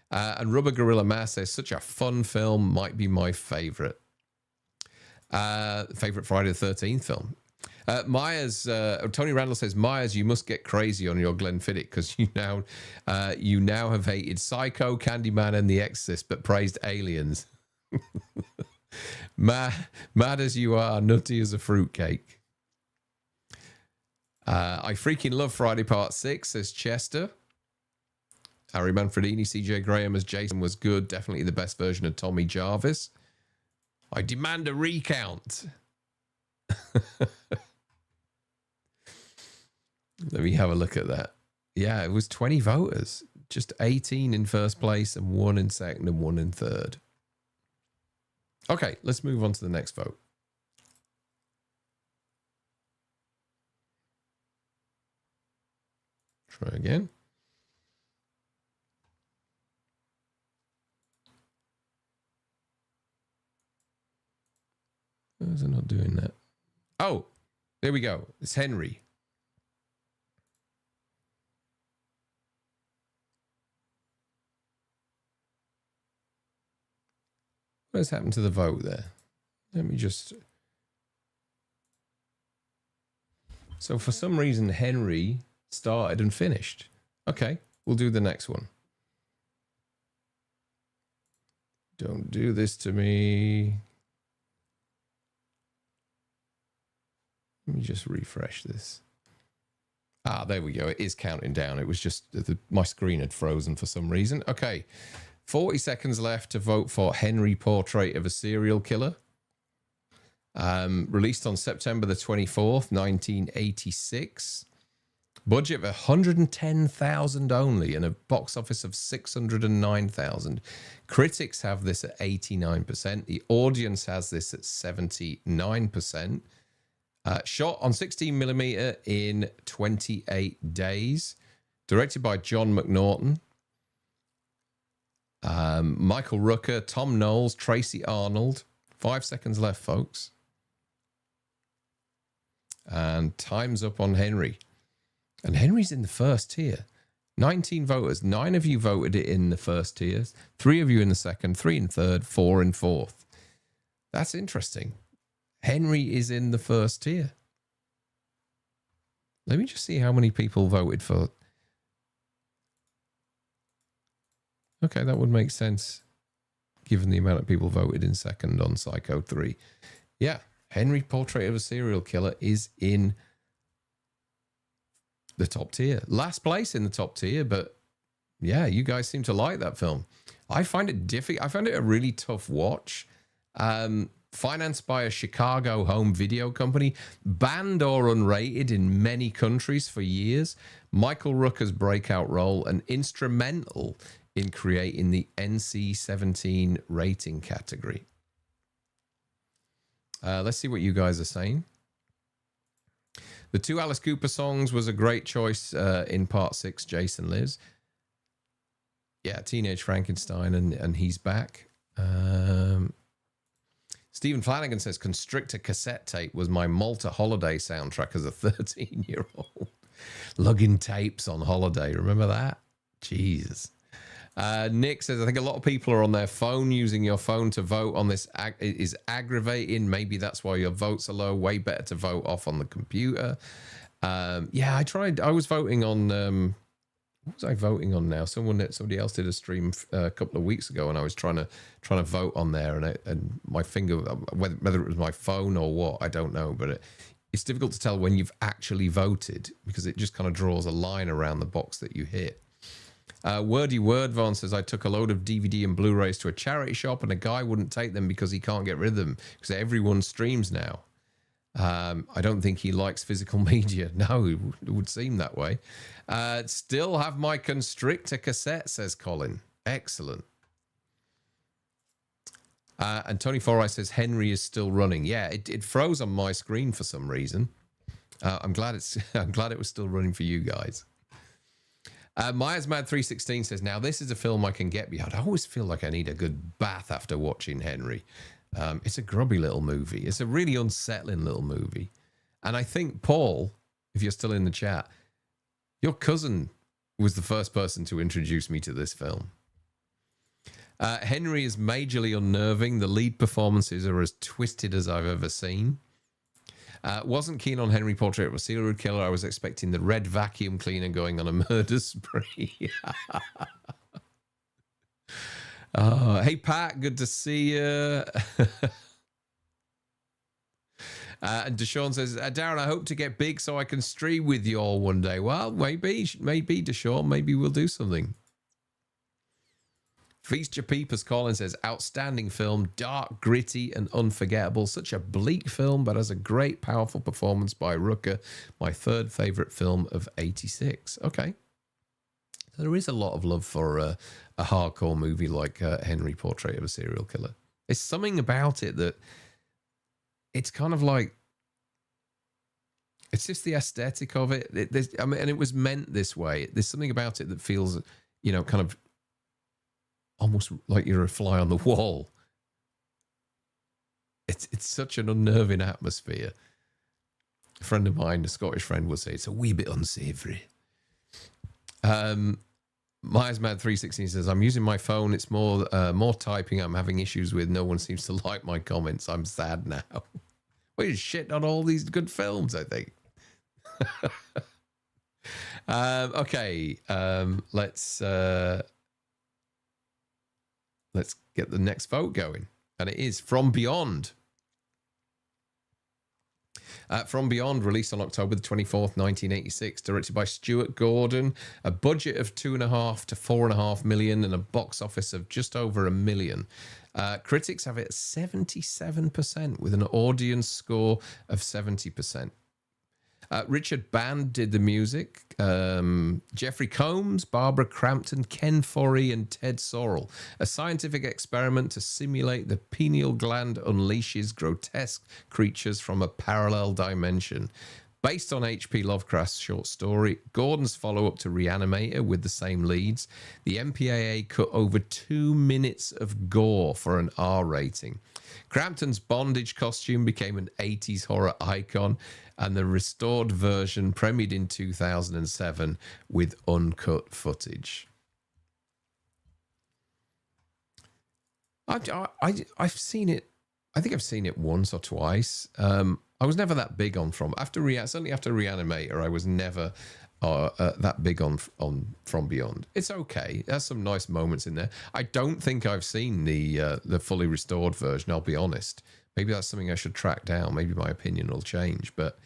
And Rubber Gorilla Mass says, such a fun film, might be my favorite. Favorite Friday the 13th film. Tony Randall says, Myers, you must get crazy on your Glenfiddich because you now have hated Psycho, Candyman, and The Exorcist, but praised Aliens. Mad as you are, nutty as a fruitcake. I freaking love Friday Part 6, says Chester. Harry Manfredini, CJ Graham as Jason was good. Definitely the best version of Tommy Jarvis. I demand a recount. Let me have a look at that. Yeah, it was 20 voters. Just 18 in first place and 1 in second and 1 in third. Okay, let's move on to the next vote. Try again. Why is it not doing that? Oh, there we go. It's Henry. What has happened to the vote there? Let me just... So for some reason, Henry started and finished. Okay, we'll do the next one. Don't do this to me. Let me just refresh this. Ah, there we go. It is counting down. It was just my screen had frozen for some reason. Okay, 40 seconds left to vote for Henry Portrait of a Serial Killer. Released on September the 24th, 1986. Budget of $110,000 only and a box office of $609,000. Critics have this at 89%. The audience has this at 79%. Shot on 16mm in 28 days. Directed by John McNaughton. Michael Rooker, Tom Knowles, Tracy Arnold. 5 seconds left, folks. And time's up on Henry. And Henry's in the first tier. 19 voters. 9 of you voted it in the first tier. 3 of you in the second. 3 in third. 4 in fourth. That's interesting. Henry is in the first tier. Let me just see how many people voted for... Okay, that would make sense, given the amount of people voted in second on Psycho 3. Yeah, Henry Portrait of a Serial Killer is in the top tier. Last place in the top tier, but yeah, you guys seem to like that film. I find it difficult. I found it a really tough watch. Financed by a Chicago home video company, banned or unrated in many countries for years. Michael Rooker's breakout role and instrumental in creating the NC-17 rating category. Let's see what you guys are saying. The 2 Alice Cooper songs was a great choice in part 6, Jason Lives. Yeah, Teenage Frankenstein and he's back. Stephen Flanagan says Constrictor cassette tape was my Malta holiday soundtrack as a 13-year-old. Lugging tapes on holiday. Remember that? Jesus. Nick says, I think a lot of people are on their phone. Using your phone to vote on this is aggravating. Maybe that's why your votes are low. Way better to vote off on the computer. Yeah, I tried. I was voting on... what was I voting on now? Somebody else did a stream a couple of weeks ago, and I was trying to vote on there, and my finger, whether it was my phone or what, I don't know, but it's difficult to tell when you've actually voted because it just kind of draws a line around the box that you hit. Wordy Wordvon says, I took a load of DVD and Blu-rays to a charity shop, and a guy wouldn't take them because he can't get rid of them because everyone streams now. I don't think he likes physical media. No, it would seem that way. Still have my Constrictor cassette, says Colin. Excellent. And Tony Foray says Henry is still running. Yeah, it froze on my screen for some reason. I'm glad it was still running for you guys. Myers Mad 316 says, now this is a film I can get behind. I always feel like I need a good bath after watching Henry. It's a grubby little movie. It's a really unsettling little movie. And I think, Paul, if you're still in the chat, your cousin was the first person to introduce me to this film. Henry is majorly unnerving. The lead performances are as twisted as I've ever seen. Wasn't keen on Henry Portrait of a Serial Killer. I was expecting the red vacuum cleaner going on a murder spree. Hey, Pat, good to see you. And Deshaun says, Darren, I hope to get big so I can stream with you all one day. Well, maybe, Deshaun. Maybe we'll do something. Feast Your Peepers Colin says, outstanding film, dark, gritty, and unforgettable. Such a bleak film, but has a great, powerful performance by Rooker. My third favourite film of 86. Okay. So there is a lot of love for a hardcore movie like Henry Portrait of a Serial Killer. There's something about it that it's kind of like, It's just the aesthetic of it. I mean, and it was meant this way. There's something about it that feels, kind of almost like you're a fly on the wall. It's such an unnerving atmosphere. A friend of mine, a Scottish friend, will say it's a wee bit unsavoury. Myers Mad 316 says, I'm using my phone. It's more typing I'm having issues with. No one seems to like my comments. I'm sad now. We're shitting on all these good films, I think. Okay. Let's get the next vote going. And it is From Beyond. From Beyond, released on October the 24th, 1986, directed by Stuart Gordon, a budget of $2.5 to $4.5 million and a box office of just over $1 million. Critics have it at 77% with an audience score of 70%. Richard Band did the music. Jeffrey Combs, Barbara Crampton, Ken Foree, and Ted Sorrell. A scientific experiment to simulate the pineal gland unleashes grotesque creatures from a parallel dimension. Based on H.P. Lovecraft's short story, Gordon's follow-up to Reanimator with the same leads, the MPAA cut over 2 minutes of gore for an R rating. Crampton's bondage costume became an 80s horror icon, and the restored version premiered in 2007 with uncut footage. I've seen it. I think I've seen it once or twice. I was never that big on certainly after Reanimator, I was never that big on From Beyond. It's okay. There's some nice moments in there. I don't think I've seen the fully restored version. I'll be honest. Maybe that's something I should track down. Maybe my opinion will change. But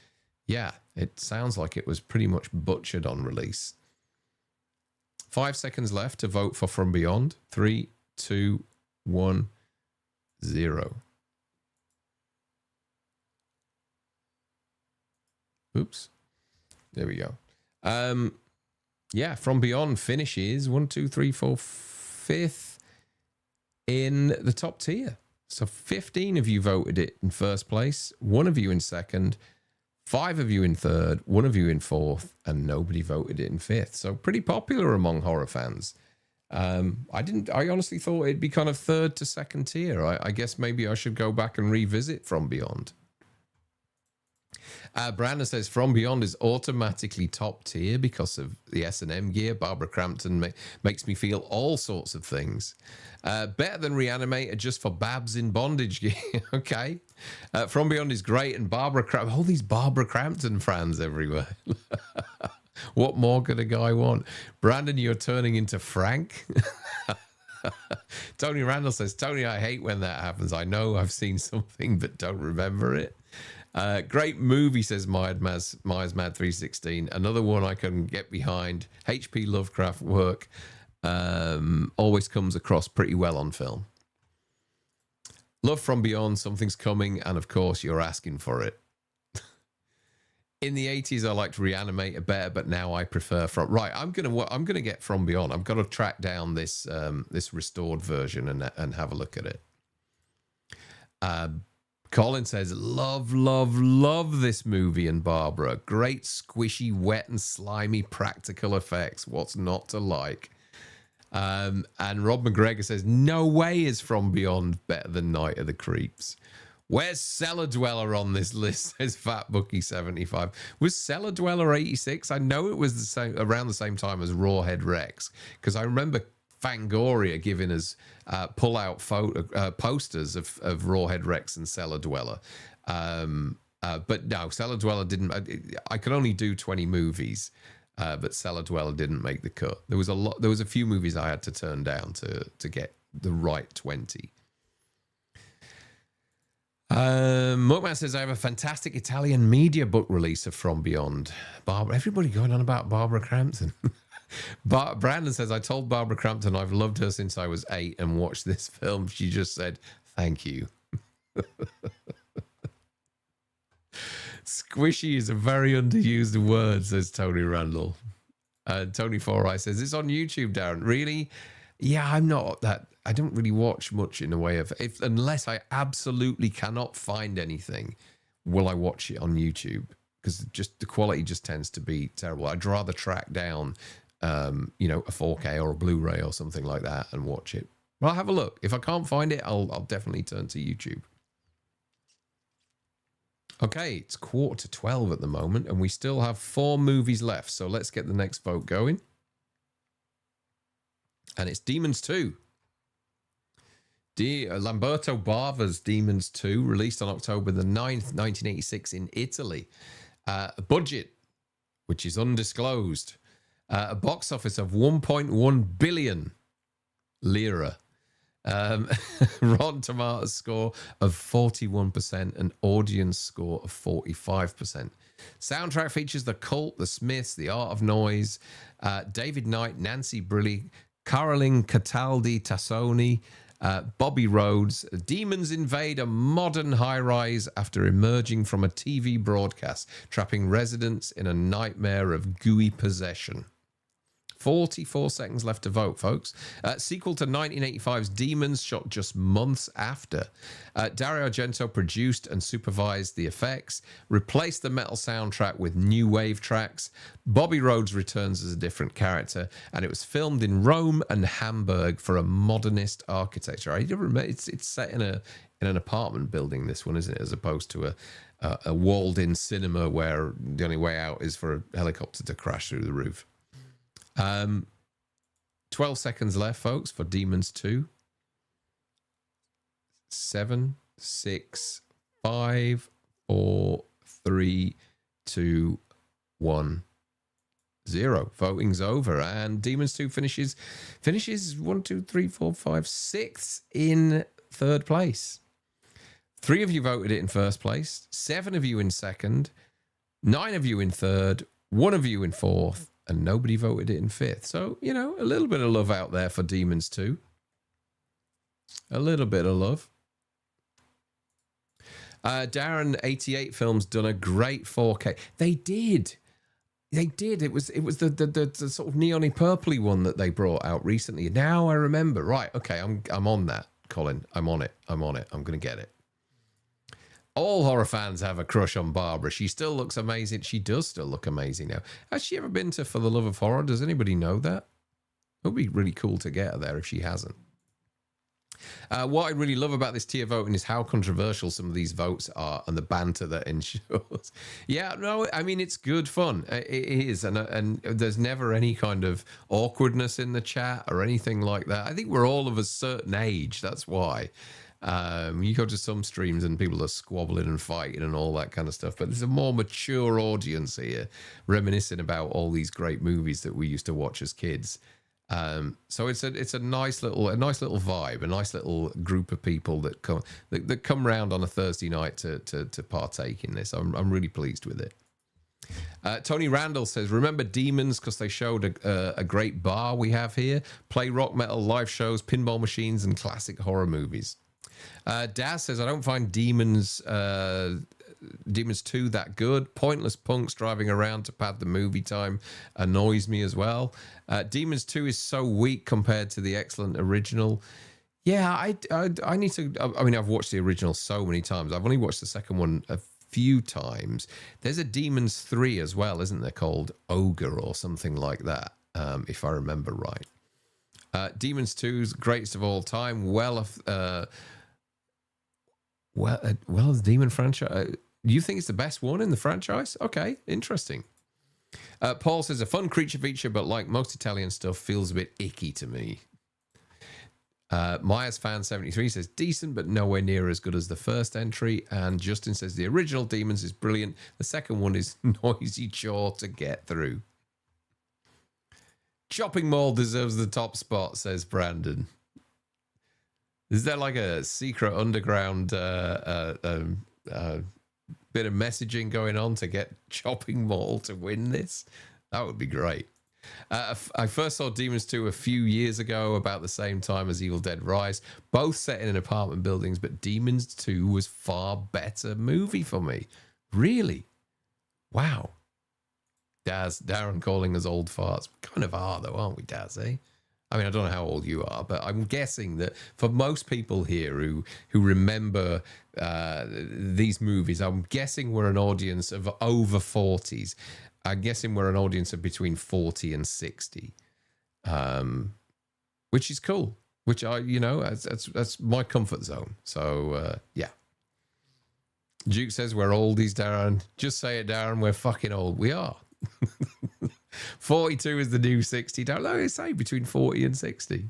yeah, it sounds like it was pretty much butchered on release. 5 seconds left to vote for From Beyond. 3, 2, 1, 0. Oops. There we go. Yeah, From Beyond finishes 1, 2, 3, 4, 5th in the top tier. So 15 of you voted it in first place, 1 of you in second, 5 of you in third, 1 of you in fourth, and nobody voted it in fifth. So pretty popular among horror fans. I honestly thought it'd be kind of third to second tier. I guess maybe I should go back and revisit From Beyond. Brandon says From Beyond is automatically top tier because of the S&M gear. Barbara Crampton makes me feel all sorts of things. Better than Reanimator just for Babs in bondage gear. Okay. From Beyond is great, and Barbara Crampton, all these Barbara Crampton fans everywhere. What more could a guy want? Brandon, you're turning into Frank. Tony Randall says, Tony, I hate when that happens. I know I've seen something but don't remember it. Great movie, says Myers Mad 316. Another one I can get behind. H.P. Lovecraft work always comes across pretty well on film. Love From Beyond, something's coming, and of course you're asking for it. In the 80s, I liked Reanimator better, but now I prefer Right, I'm gonna get From Beyond. I've got to track down this restored version and have a look at it. Colin says, love this movie and Barbara. Great, squishy, wet and slimy practical effects. What's not to like? And Rob McGregor says, no way is From Beyond better than Night of the Creeps. Where's Cellar Dweller on this list, says Fat Bookie 75. Was Cellar Dweller 86? I know it was around the same time as Rawhead Rex, because I remember Fangoria giving us pull-out posters of Rawhead Rex and Cellar Dweller. But no, Cellar Dweller didn't. I could only do 20 movies, but Cellar Dweller didn't make the cut. There was a few movies I had to turn down to get the right 20. Mookman says, I have a fantastic Italian media book release of From Beyond. Everybody going on about Barbara Crampton. Brandon says, I told Barbara Crampton I've loved her since I was 8 and watched this film. She just said, thank you. Squishy is a very underused word, says Tony Randall. Tony Foray says, it's on YouTube, Darren. Really? Yeah, I'm not that. I don't really watch much in the way of, unless I absolutely cannot find anything, will I watch it on YouTube. because just the quality just tends to be terrible. I'd rather track down, a 4K or a Blu-ray or something like that and watch it. Well, I'll have a look. If I can't find it, I'll definitely turn to YouTube. Okay, it's 11:45 at the moment, and we still have 4 movies left. So let's get the next vote going. And it's Demons 2. Lamberto Bava's Demons 2, released on October the 9th, 1986 in Italy. A budget, which is undisclosed. A box office of 1.1 billion lira. Rotten Tomatoes score of 41%, and audience score of 45%. Soundtrack features The Cult, The Smiths, The Art of Noise, David Knight, Nancy Brilli, Caroline Cataldi Tassoni, Bobby Rhodes. Demons invade a modern high-rise after emerging from a TV broadcast, trapping residents in a nightmare of gooey possession. 44 seconds left to vote, folks. Sequel to 1985's Demons, shot just months after. Dario Argento produced and supervised the effects, replaced the metal soundtrack with new wave tracks. Bobby Rhodes returns as a different character, and it was filmed in Rome and Hamburg for a modernist architecture. I remember it's set in an apartment building, this one, isn't it, as opposed to a walled-in cinema where the only way out is for a helicopter to crash through the roof. 12 seconds left, folks, for Demons 2. 7, 6, 5, 4, 3, 2, 1, 0. Voting's over, and Demons 2 finishes 1, 2, 3, 4, 5, 6 in third place. 3 of you voted it in first place, 7 of you in second, 9 of you in third, 1 of you in fourth, and nobody voted it in fifth. So, a little bit of love out there for Demons 2. A little bit of love. Darren 88 Films done a great 4K. They did. It was the sort of neon-y purpley one that they brought out recently. Now I remember. Right, okay, I'm on that, Colin. I'm on it. I'm going to get it. All horror fans have a crush on Barbara. She still looks amazing. She does still look amazing now. Has she ever been to For the Love of Horror? Does anybody know that? It would be really cool to get her there if she hasn't. What I really love about this tier voting is how controversial some of these votes are and the banter that ensures. Yeah, no, I mean, it's good fun. It is. And there's never any kind of awkwardness in the chat or anything like that. I think we're all of a certain age. That's why. You go to some streams and people are squabbling and fighting and all that kind of stuff, but there's a more mature audience here reminiscing about all these great movies that we used to watch as kids. So it's a nice little vibe, a nice little group of people that come round on a Thursday night to partake in this. I'm really pleased with it. Tony Randall says, remember Demons because they showed a great bar we have here. Play rock metal, live shows, pinball machines, and classic horror movies. Daz says, I don't find Demons 2 that good. Pointless punks driving around to pad the movie time annoys me as well. Demons 2 is so weak compared to the excellent original. Yeah, I need to... I mean, I've watched the original so many times. I've only watched the second one a few times. There's a Demons 3 as well, isn't there, called Ogre or something like that, if I remember right. Demons 2's greatest of all time. Well, the Demon franchise. You think it's the best one in the franchise? Okay, interesting. Paul says, a fun creature feature, but like most Italian stuff, feels a bit icky to me. Myers Fan 73 says, decent, but nowhere near as good as the first entry. And Justin says, the original Demons is brilliant. The second one is noisy chore to get through. Chopping Mall deserves the top spot, says Brandon. Is there like a secret underground bit of messaging going on to get Chopping Mall to win this? That would be great. I first saw Demons 2 a few years ago, about the same time as Evil Dead Rise. Both set in apartment buildings, but Demons 2 was far better movie for me. Really? Wow. Darren calling us old farts. We kind of are, though, aren't we, Daz, eh? I mean, I don't know how old you are, but I'm guessing that for most people here who remember these movies, I'm guessing we're an audience of over 40s. I'm guessing we're an audience of between 40 and 60, which is cool. Which that's my comfort zone. So yeah. Duke says we're oldies, Darren. Just say it, Darren. We're fucking old. We are. 42 is the new 60. Don't know. I say between 40 and 60.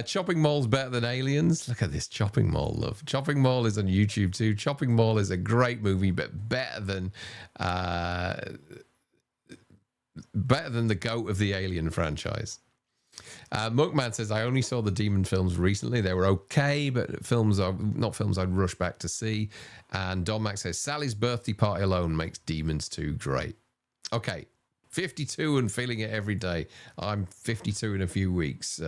Chopping Mall's better than Aliens. Look at this Chopping Mall, love. Chopping Mall is on YouTube too. Chopping Mall is a great movie, but better than the GOAT of the Alien franchise. Mookman says, I only saw the Demon films recently. They were okay, but not films I'd rush back to see. And Don Max says, Sally's birthday party alone makes Demons 2 great. Okay, 52 and feeling it every day. I'm 52 in a few weeks,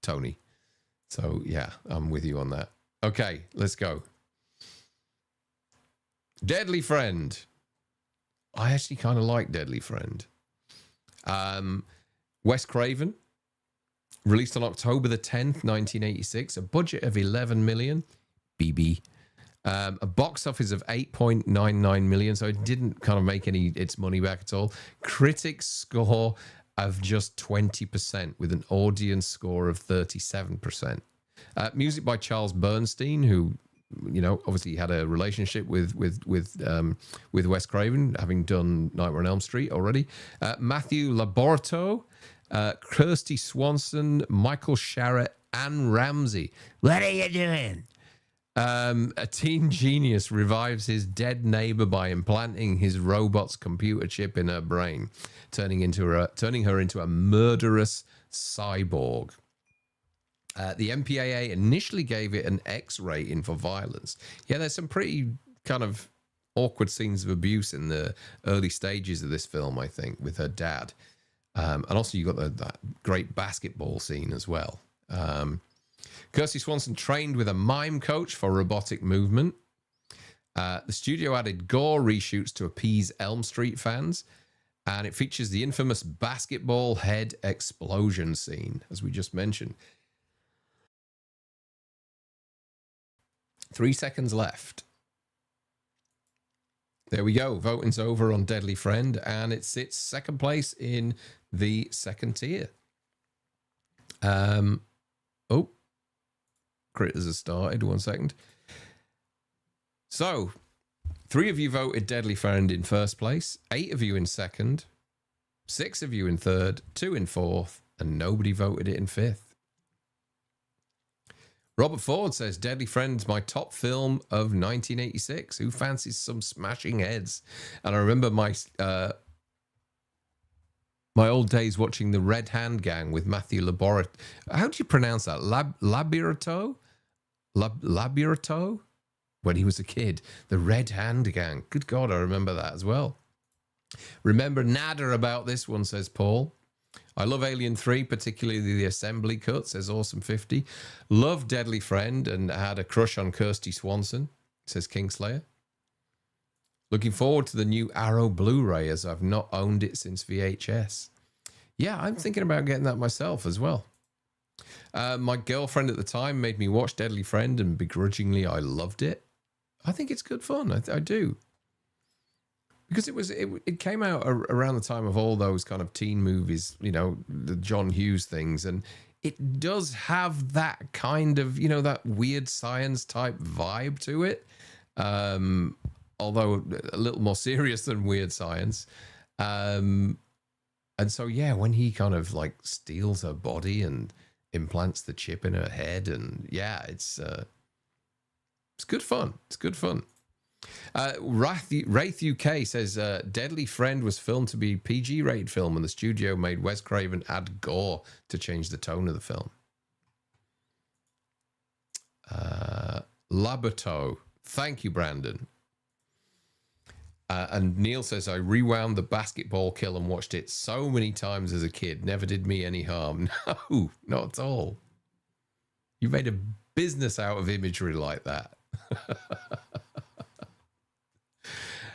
Tony. So, yeah, I'm with you on that. Okay, let's go. Deadly Friend. I actually kind of like Deadly Friend. Wes Craven, released on October the 10th, 1986, a budget of 11 million, BB, a box office of 8.99 million, so it didn't kind of make its money back at all. Critics score of just 20% with an audience score of 37%. Music by Charles Bernstein, who, you know, obviously had a relationship with Wes Craven, having done Nightmare on Elm Street already. Matthew Laborto, Kirsty Swanson, Michael Sharrett, Anne Ramsey. What are you doing? A teen genius revives his dead neighbor by implanting his robot's computer chip in her brain, turning her into a murderous cyborg. The MPAA initially gave it an X rating for violence. Yeah, there's some pretty kind of awkward scenes of abuse in the early stages of this film, I think, with her dad. And also you got that great basketball scene as well. Kirsty Swanson trained with a mime coach for robotic movement. The studio added gore reshoots to appease Elm Street fans. And it features the infamous basketball head explosion scene, as we just mentioned. 3 seconds left. There we go. Voting's over on Deadly Friend, and it sits second place in the second tier. Critters have started. 1 second. So, 3 of you voted Deadly Friend in first place, 8 of you in second, 6 of you in third, 2 in fourth, and nobody voted it in fifth. Robert Ford says, Deadly Friend's my top film of 1986. Who fancies some smashing heads? And I remember my old days watching The Red Hand Gang with Matthew Laborito. How do you pronounce that? Laborito? Laborito? When he was a kid. The Red Hand Gang. Good God, I remember that as well. Remember nada about this one, says Paul. I love Alien 3, particularly the assembly cut, says Awesome50. Love Deadly Friend and had a crush on Kirsty Swanson, says Kingslayer. Looking forward to the new Arrow Blu-ray as I've not owned it since VHS. Yeah, I'm thinking about getting that myself as well. My girlfriend at the time made me watch Deadly Friend and begrudgingly I loved it. I think it's good fun. I do. Because it came out around the time of all those kind of teen movies, you know, the John Hughes things. And it does have that kind of, you know, that weird science type vibe to it. Although a little more serious than weird science. And so, yeah, when he kind of like steals her body and implants the chip in her head, and yeah, it's good fun. It's good fun. Wraith UK says Deadly Friend was filmed to be PG rated film and the studio made Wes Craven add gore to change the tone of the film. Labato, thank you, Brandon. And Neil says, I rewound the basketball kill and watched it so many times as a kid. Never did me any harm. No, not at all. You made a business out of imagery like that.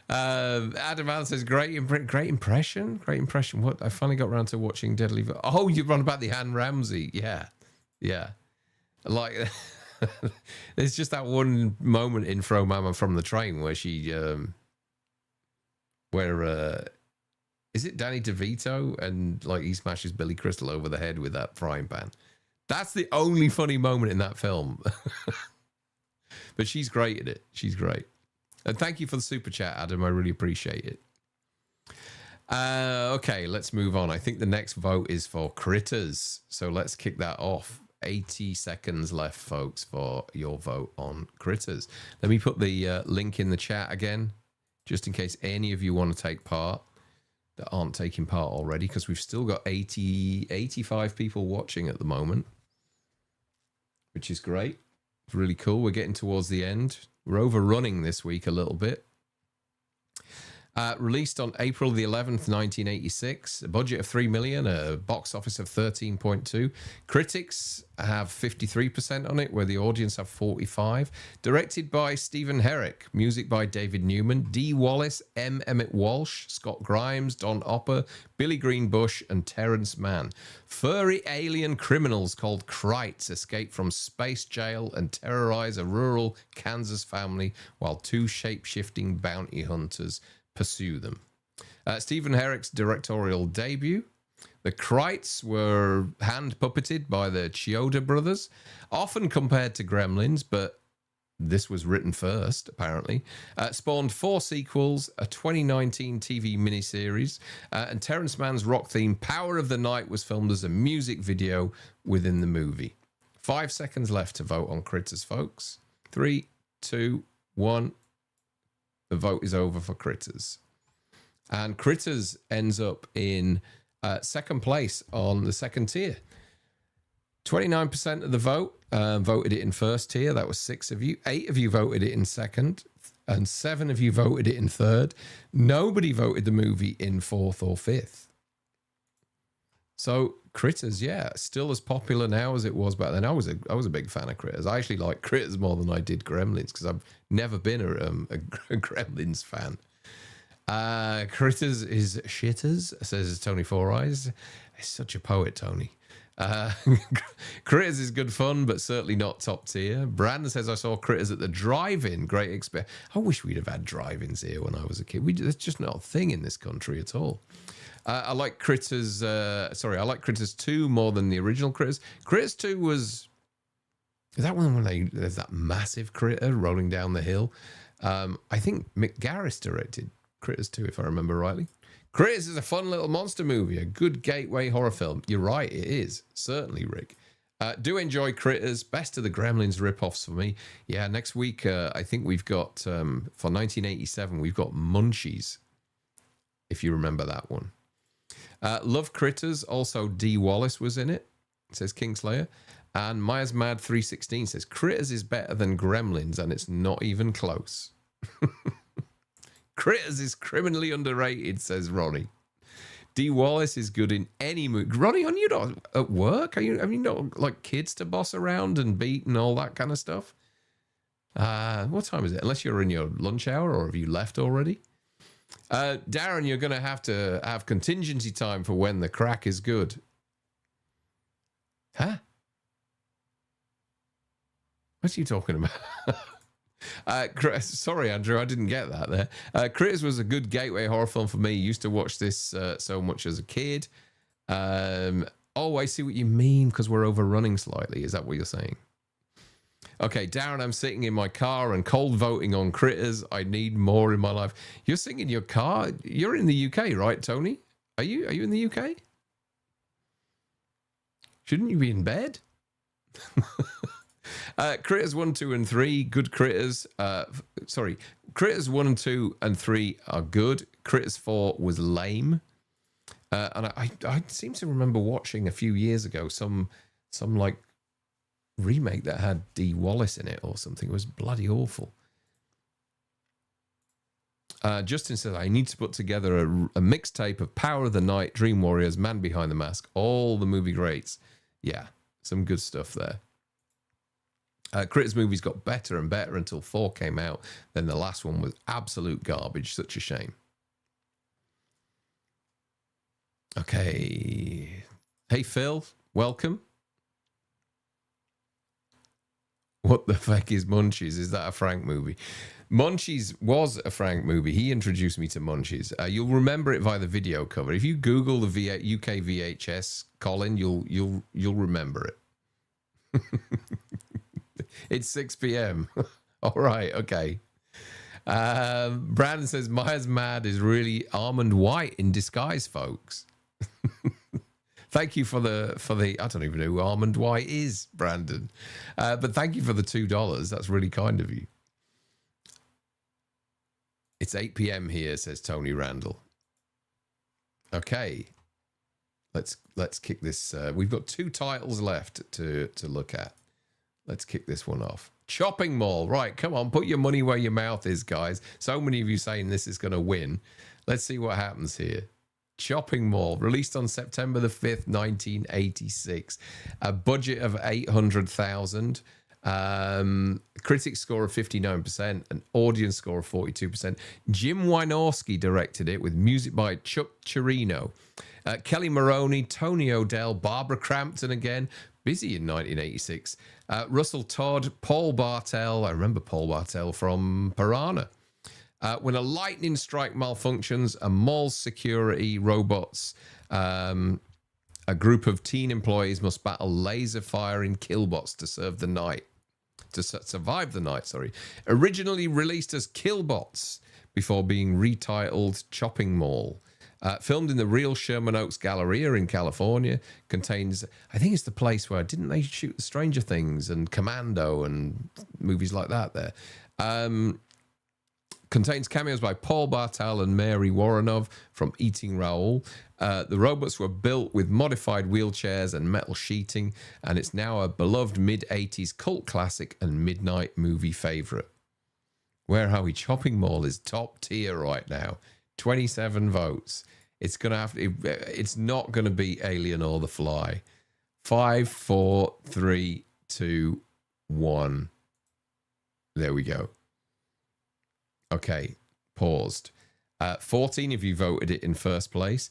Adam Allen says, great impression. Great impression. What? I finally got around to watching Deadly. Oh, you run about the Anne Ramsey. Yeah. Yeah. Like, there's just that one moment in Throw Mama from the Train where she, is it Danny DeVito? And like he smashes Billy Crystal over the head with that frying pan. That's the only funny moment in that film. But she's great at it. She's great. And thank you for the super chat, Adam. I really appreciate it. Okay, let's move on. I think the next vote is for Critters. So let's kick that off. 80 seconds left, folks, for your vote on Critters. Let me put the link in the chat again, just in case any of you want to take part that aren't taking part already, because we've still got 85 people watching at the moment, which is great. It's really cool. We're getting towards the end. We're overrunning this week a little bit. Released on April the 11th, 1986. A budget of $3 million, a box office of 13.2. Critics have 53% on it, where the audience have 45%. Directed by Stephen Herrick. Music by David Newman. Dee Wallace, M. Emmett Walsh, Scott Grimes, Don Opper, Billy Green Bush, and Terrence Mann. Furry alien criminals called Krites escape from space jail and terrorize a rural Kansas family while two shape-shifting bounty hunters pursue them. Stephen Herrick's directorial debut. The Krites were hand puppeted by the Chioda brothers, often compared to Gremlins, but this was written first, apparently. Spawned 4 sequels, a 2019 TV miniseries, and Terrence Mann's rock theme Power of the Night was filmed as a music video within the movie. 5 seconds left to vote on Critters, folks. 3, 2, 1. The vote is over for Critters. And Critters ends up in second place on the second tier. 29% of the vote voted it in first tier. That was 6 of you. 8 of you voted it in second. And 7 of you voted it in third. Nobody voted the movie in fourth or fifth. So Critters, yeah, still as popular now as it was back then. I was a big fan of Critters. I actually like Critters more than I did Gremlins because I've never been a Gremlins fan. Critters is shitters, says Tony Four Eyes. He's such a poet, Tony. Critters is good fun, but certainly not top tier. Brandon says, I saw Critters at the drive-in. Great experience. I wish we'd have had drive-ins here when I was a kid. It's just not a thing in this country at all. I like Critters. I like Critters 2 more than the original Critters. Critters 2 was... Is that one when there's that massive critter rolling down the hill? I think Mick Garris directed Critters 2, if I remember rightly. Critters is a fun little monster movie, a good gateway horror film. You're right, it is. Certainly, Rick. Do enjoy Critters. Best of the Gremlins rip-offs for me. Yeah, next week, I think we've got, for 1987, we've got Munchies, if you remember that one. Love Critters. Also, Dee Wallace was in it, says Kingslayer. And Myers Mad 316 says, Critters is better than Gremlins, and it's not even close. Critters is criminally underrated, says Ronnie. Dee Wallace is good in any movie. Ronnie, are you not at work? Have you not like kids to boss around and beat and all that kind of stuff? What time is it? Unless you're in your lunch hour, or have you left already? Darren, you're going to have contingency time for when the crack is good. Huh? What are you talking about? Sorry, Andrew, I didn't get that there. Critters was a good gateway horror film for me. Used to watch this so much as a kid. Oh, I see what you mean, because we're overrunning slightly. Is that what you're saying? Okay, Darren, I'm sitting in my car and cold voting on Critters. I need more in my life. You're sitting in your car? You're in the UK, right, Tony? Are you in the UK? Shouldn't you be in bed? Critters 1, 2, and 3, good Critters. Critters 1 and 2 and 3 are good. Critters 4 was lame. And I seem to remember watching a few years ago some like remake that had Dee Wallace in it or something. It was bloody awful. Justin says, I need to put together a mixtape of Power of the Night, Dream Warriors, Man Behind the Mask, all the movie greats. Yeah, some good stuff there. Critters movies got better and better until 4 came out. Then the last one was absolute garbage. Such a shame. Okay. Hey, Phil. Welcome. What the fuck is Munchies? Is that a Frank movie? Munchies was a Frank movie. He introduced me to Munchies. You'll remember it via the video cover. If you Google the UK VHS, Colin, you'll remember it. It's 6 p.m. All right, okay. Brandon says Myers Mad is really Almond White in disguise, folks. Thank you for the I don't even know who Almond White is, Brandon. But thank you for the $2. That's really kind of you. It's 8 p.m. here, says Tony Randall. Okay. Let's kick this. We've got 2 titles left to look at. Let's kick this one off. Chopping Mall. Right, come on, put your money where your mouth is, guys. So many of you saying this is going to win. Let's see what happens here. Chopping Mall, released on September the 5th, 1986. A budget of $800,000. Critic score of 59%. An audience score of 42%. Jim Wynorski directed it with music by Chuck Chirino. Kelly Maroney, Tony O'Dell, Barbara Crampton again. Busy in 1986. Russell Todd, Paul Bartel. I remember Paul Bartel from Piranha. When a lightning strike malfunctions, a mall's security robots, a group of teen employees must battle laser firing killbots to survive the night. Originally released as Killbots before being retitled Chopping Mall. Filmed in the real Sherman Oaks Galleria in California, contains, I think it's the place where, didn't they shoot Stranger Things and Commando and movies like that there? Contains cameos by Paul Bartel and Mary Woronov from Eating Raoul. The robots were built with modified wheelchairs and metal sheeting, and it's now a beloved mid-80s cult classic and midnight movie favorite. Where are we? Chopping Mall is top tier right now. 27 votes. It's gonna have to. It's not gonna be Alien or The Fly. 5, 4, 3, 2, 1. There we go. Okay, paused. 14 of you voted it in first place.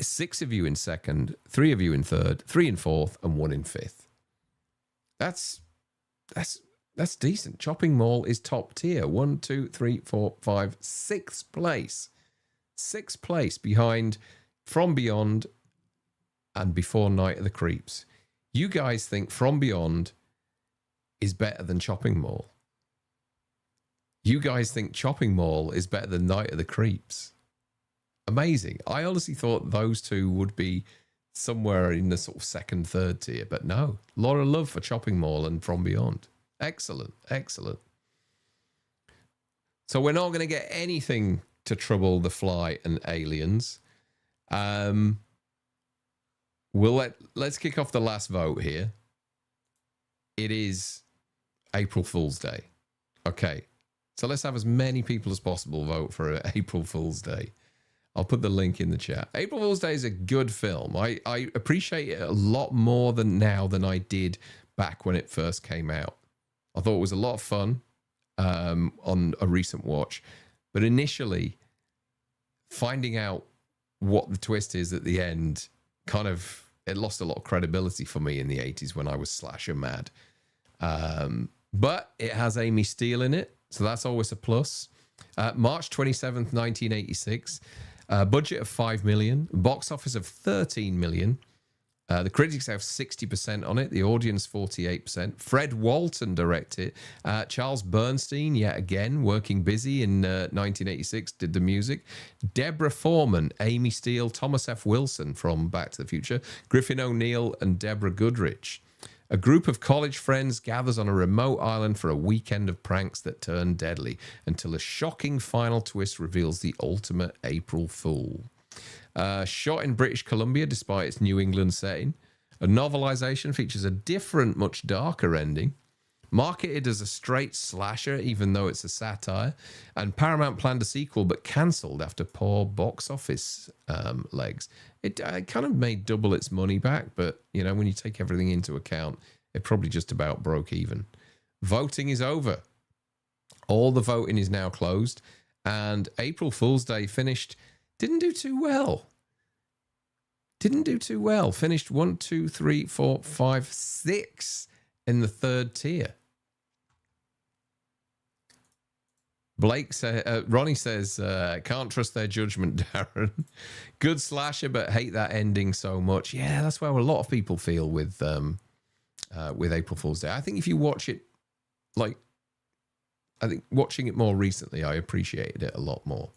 6 of you in second. 3 of you in third. 3 in fourth, and 1 in fifth. That's decent. Chopping Mall is top tier. 1, 2, 3, 4, 5, 6th place. 6th place behind From Beyond and Before Night of the Creeps. You guys think From Beyond is better than Chopping Mall. You guys think Chopping Mall is better than Night of the Creeps. Amazing. I honestly thought those two would be somewhere in the sort of second, third tier, but no. A lot of love for Chopping Mall and From Beyond. Excellent, excellent. So we're not going to get anything to trouble The Fly and Aliens. Let's kick off the last vote here. It is April Fool's Day. Okay. So let's have as many people as possible vote for April Fool's Day. I'll put the link in the chat. April Fool's Day is a good film. I appreciate it a lot more than I did back when it first came out. I thought it was a lot of fun on a recent watch. But initially, finding out what the twist is at the end, it lost a lot of credibility for me in the 80s when I was slasher mad. But it has Amy Steele in it. So that's always a plus. March 27th, 1986. Budget of $5 million. Box office of $13 million. The critics have 60% on it. The audience 48%. Fred Walton directed it. Charles Bernstein, yet again, working busy in 1986, did the music. Deborah Foreman, Amy Steele, Thomas F. Wilson from Back to the Future, Griffin O'Neill, and Deborah Goodrich. A group of college friends gathers on a remote island for a weekend of pranks that turn deadly until a shocking final twist reveals the ultimate April Fool. Shot in British Columbia despite its New England setting. A novelization features a different, much darker ending. Marketed as a straight slasher, even though it's a satire. And Paramount planned a sequel, but cancelled after poor box office legs. It kind of made double its money back, but, when you take everything into account, it probably just about broke even. voting is over. All the voting is now closed. And April Fool's Day finished, didn't do too well. Finished 1, 2, 3, 4, 5, 6 in the third tier. Ronnie says, can't trust their judgment, Darren. Good slasher, but hate that ending so much. Yeah, that's where a lot of people feel with April Fool's Day. I think if you watch it, I think watching it more recently, I appreciated it a lot more.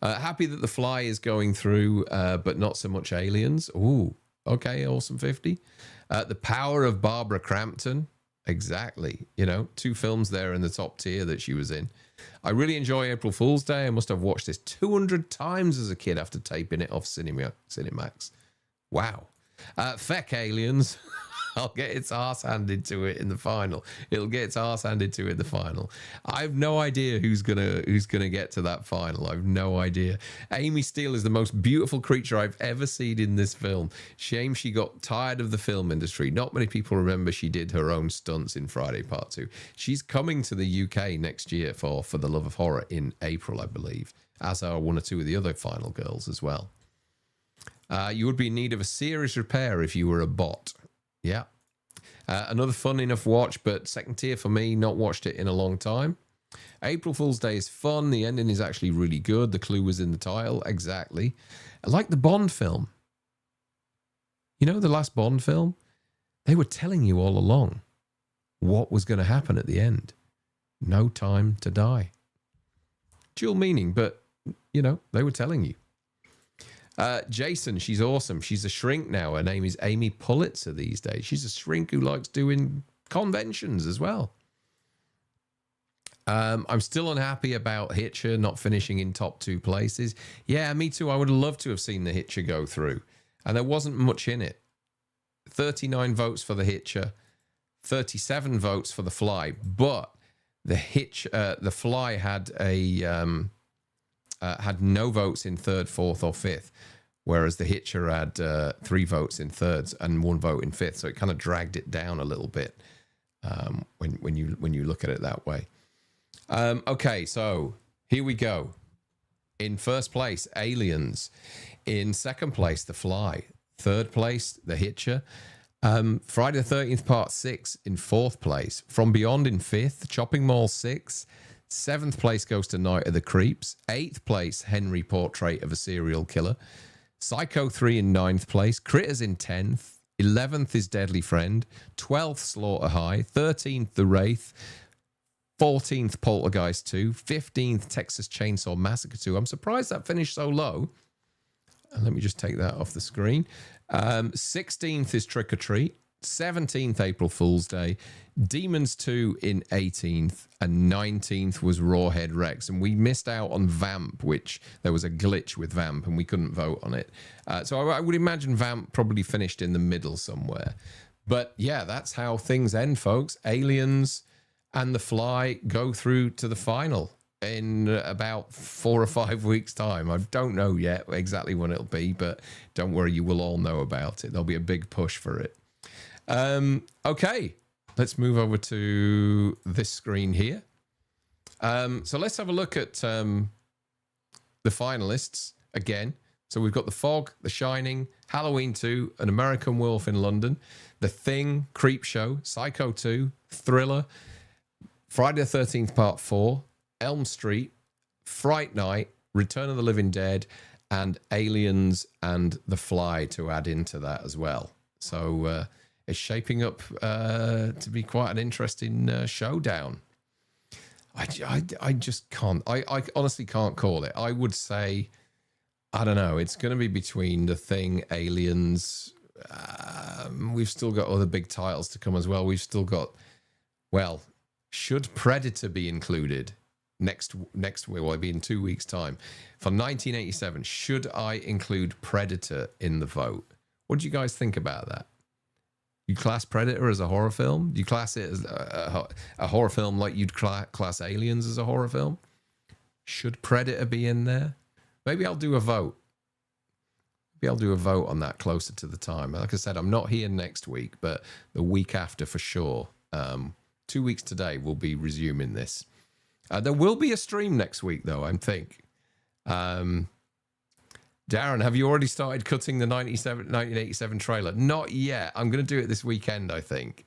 Happy that The Fly is going through, but not so much Aliens. Ooh, okay, awesome 50. The Power of Barbara Crampton. Exactly. 2 films there in the top tier that she was in. I really enjoy April Fool's Day. I must have watched this 200 times as a kid after taping it off Cinemax. Wow. Feck Aliens. I'll get its arse handed to it in the final. It'll get its arse handed to it in the final. I have no idea who's gonna get to that final. I've no idea. Amy Steele is the most beautiful creature I've ever seen in this film. Shame she got tired of the film industry. Not many people remember she did her own stunts in Friday Part 2. She's coming to the UK next year for the Love of Horror in April, I believe, as are 1 or 2 of the other final girls as well. You would be in need of a serious repair if you were a bot. Yeah. Another fun enough watch, but second tier for me. Not watched it in a long time. April Fool's Day is fun. The ending is actually really good. The clue was in the title. Exactly. I like the Bond film. The last Bond film? They were telling you all along what was going to happen at the end. No time to die. Dual meaning, but, they were telling you. Jason, she's awesome. She's a shrink now. Her name is Amy Pulitzer these days. She's a shrink who likes doing conventions as well. I'm still unhappy about Hitcher not finishing in top 2 places. Yeah, me too. I would have loved to have seen the Hitcher go through. And there wasn't much in it. 39 votes for the Hitcher, 37 votes for the Fly. But the Fly had had no votes in 3rd, 4th, or 5th, whereas the Hitcher had 3 votes in 3rds and 1 vote in 5th. So it kind of dragged it down a little bit when you look at it that way. Okay, so here we go. In first place, Aliens. In second place, The Fly. Third place, The Hitcher. Friday the 13th Part 6 in 4th place. From Beyond in 5th. Chopping Mall 6. 7th place goes to Night of the Creeps. 8th place, Henry Portrait of a Serial Killer. Psycho 3 in 9th place. Critters in 10th. 11th is Deadly Friend. 12th, Slaughter High. 13th, The Wraith. 14th, Poltergeist 2. 15th, Texas Chainsaw Massacre 2. I'm surprised that finished so low. Let me just take that off the screen. 16th is Trick or Treat. 17th, April Fool's Day. Demons 2 in 18th. And 19th was Rawhead Rex. And we missed out on Vamp, which there was a glitch with Vamp and we couldn't vote on it. So I would imagine Vamp probably finished in the middle somewhere. But yeah, that's how things end, folks. Aliens and The Fly go through to the final in about 4 or 5 weeks' time. I don't know yet exactly when it'll be, but don't worry, you will all know about it. There'll be a big push for it. Okay, let's move over to this screen here. So let's have a look at the finalists again. So we've got The Fog, The Shining, Halloween 2, An American Wolf in London, The Thing, Creepshow, Psycho 2, Thriller, Friday the 13th Part 4, Elm Street, Fright Night, Return of the Living Dead, and Aliens and The Fly to add into that as well. So it's shaping up to be quite an interesting showdown. I just can't. I honestly can't call it. I would say, I don't know. It's going to be between The Thing, Aliens. We've still got other big titles to come as well. We've still got, well, should Predator be included next week? Well, it'll be in 2 weeks' time. For 1987, should I include Predator in the vote? What do you guys think about that? You class Predator as a horror film? Do you class it as a horror film like you'd class Aliens as a horror film? Should Predator be in there? Maybe I'll do a vote. Maybe I'll do a vote on that closer to the time. Like I said, I'm not here next week, but the week after for sure. 2 weeks today, we'll be resuming this. There will be a stream next week, though, I think. Darren, have you already started cutting the 1987 trailer? Not yet. I'm going to do it this weekend, I think.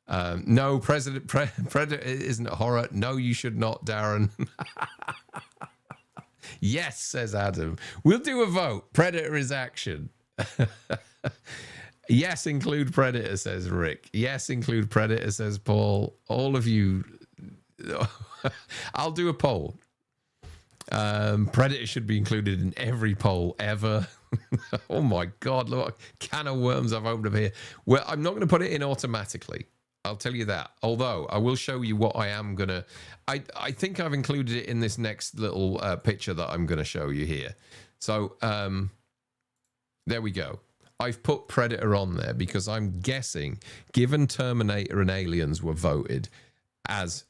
No, Predator isn't a horror. No, you should not, Darren. Yes, says Adam. We'll do a vote. Predator is action. Yes, include Predator, says Rick. Yes, include Predator, says Paul. All of you. I'll do a poll. Predator should be included in every poll ever. Oh my God, look, can of worms I've opened up here. Well, I'm not going to put it in automatically. I'll tell you that. Although I will show you what I am going to... I think I've included it in this next little picture that I'm going to show you here. So there we go. I've put Predator on there because I'm guessing, given Terminator and Aliens were voted as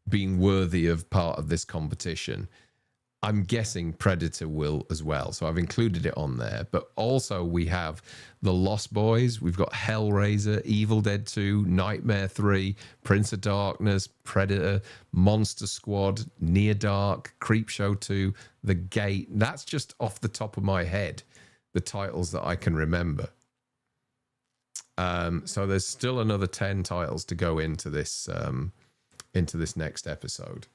being worthy of part of this competition, I'm guessing Predator will as well. So I've included it on there. But also we have The Lost Boys. We've got Hellraiser, Evil Dead 2, Nightmare 3, Prince of Darkness, Predator, Monster Squad, Near Dark, Creepshow 2, The Gate. That's just off the top of my head, the titles that I can remember. So there's still another 10 titles to go into this next episode.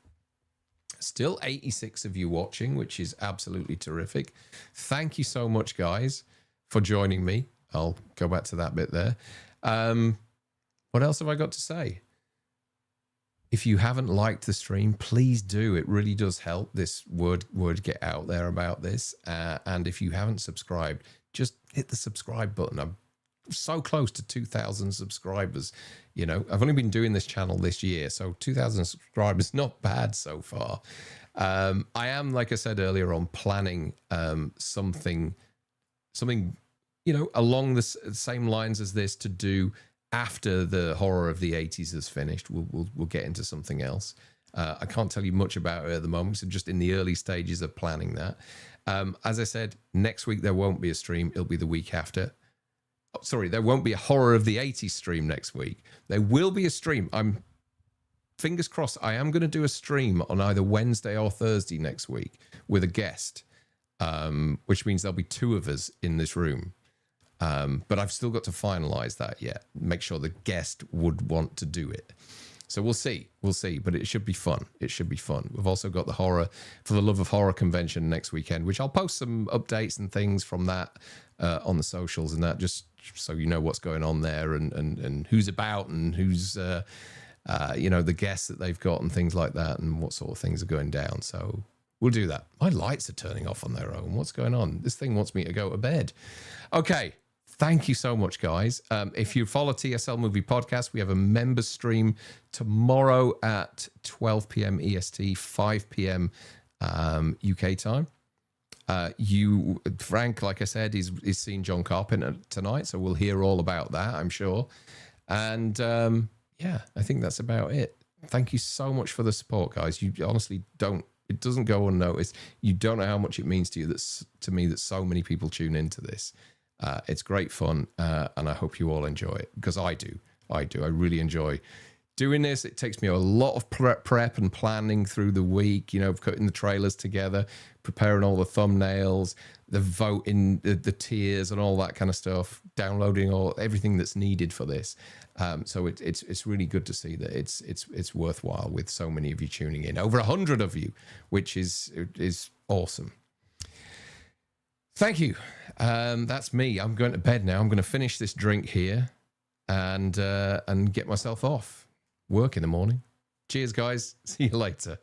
Still 86 of you watching, which is absolutely terrific. Thank you so much, guys, for joining me. I'll go back to that bit there. What else have I got to say? If you haven't liked the stream, please do. It really does help this word get out there about this. And if you haven't subscribed, just hit the subscribe button. I'm so close to 2,000 subscribers. You know, I've only been doing this channel this year, so 2,000 subscribers, not bad so far. I am, like I said earlier on, planning something, you know, along the same lines as this to do after the horror of the 80s is finished. We'll get into something else. I can't tell you much about it at the moment, so just in the early stages of planning that. As I said, next week there won't be a stream. It'll be the week after. Sorry, there won't be a horror of the 80s stream next week. There will be a stream. I'm fingers crossed. I am going to do a stream on either Wednesday or Thursday next week with a guest, which means there'll be 2 of us in this room. But I've still got to finalize that yet. Make sure the guest would want to do it. So we'll see, but it should be fun. It should be fun. We've also got the Horror for the Love of Horror convention next weekend, which I'll post some updates and things from that on the socials and that, just so you know what's going on there and who's about and who's, you know, the guests that they've got and things like that and what sort of things are going down. So we'll do that. My lights are turning off on their own. What's going on? This thing wants me to go to bed. Okay. Thank you so much, guys. If you follow TSL Movie Podcast, we have a members stream tomorrow at 12 p.m. EST, 5 p.m. UK time. Frank, like I said, is seeing John Carpenter tonight, so we'll hear all about that, I'm sure. And yeah, I think that's about it. Thank you so much for the support, guys. You honestly don't. It doesn't go unnoticed. You don't know how much it means to you. To me that so many people tune into this. It's great fun, and I hope you all enjoy it, because I do. I really enjoy doing this. It takes me a lot of prep and planning through the week, you know, putting the trailers together, preparing all the thumbnails, the voting, the tiers and all that kind of stuff, downloading everything that's needed for this. So it's really good to see that it's worthwhile with so many of you tuning in, over 100 of you, which is awesome. Thank you. That's me. I'm going to bed now. I'm going to finish this drink here and get myself off. Work in the morning. Cheers, guys. See you later.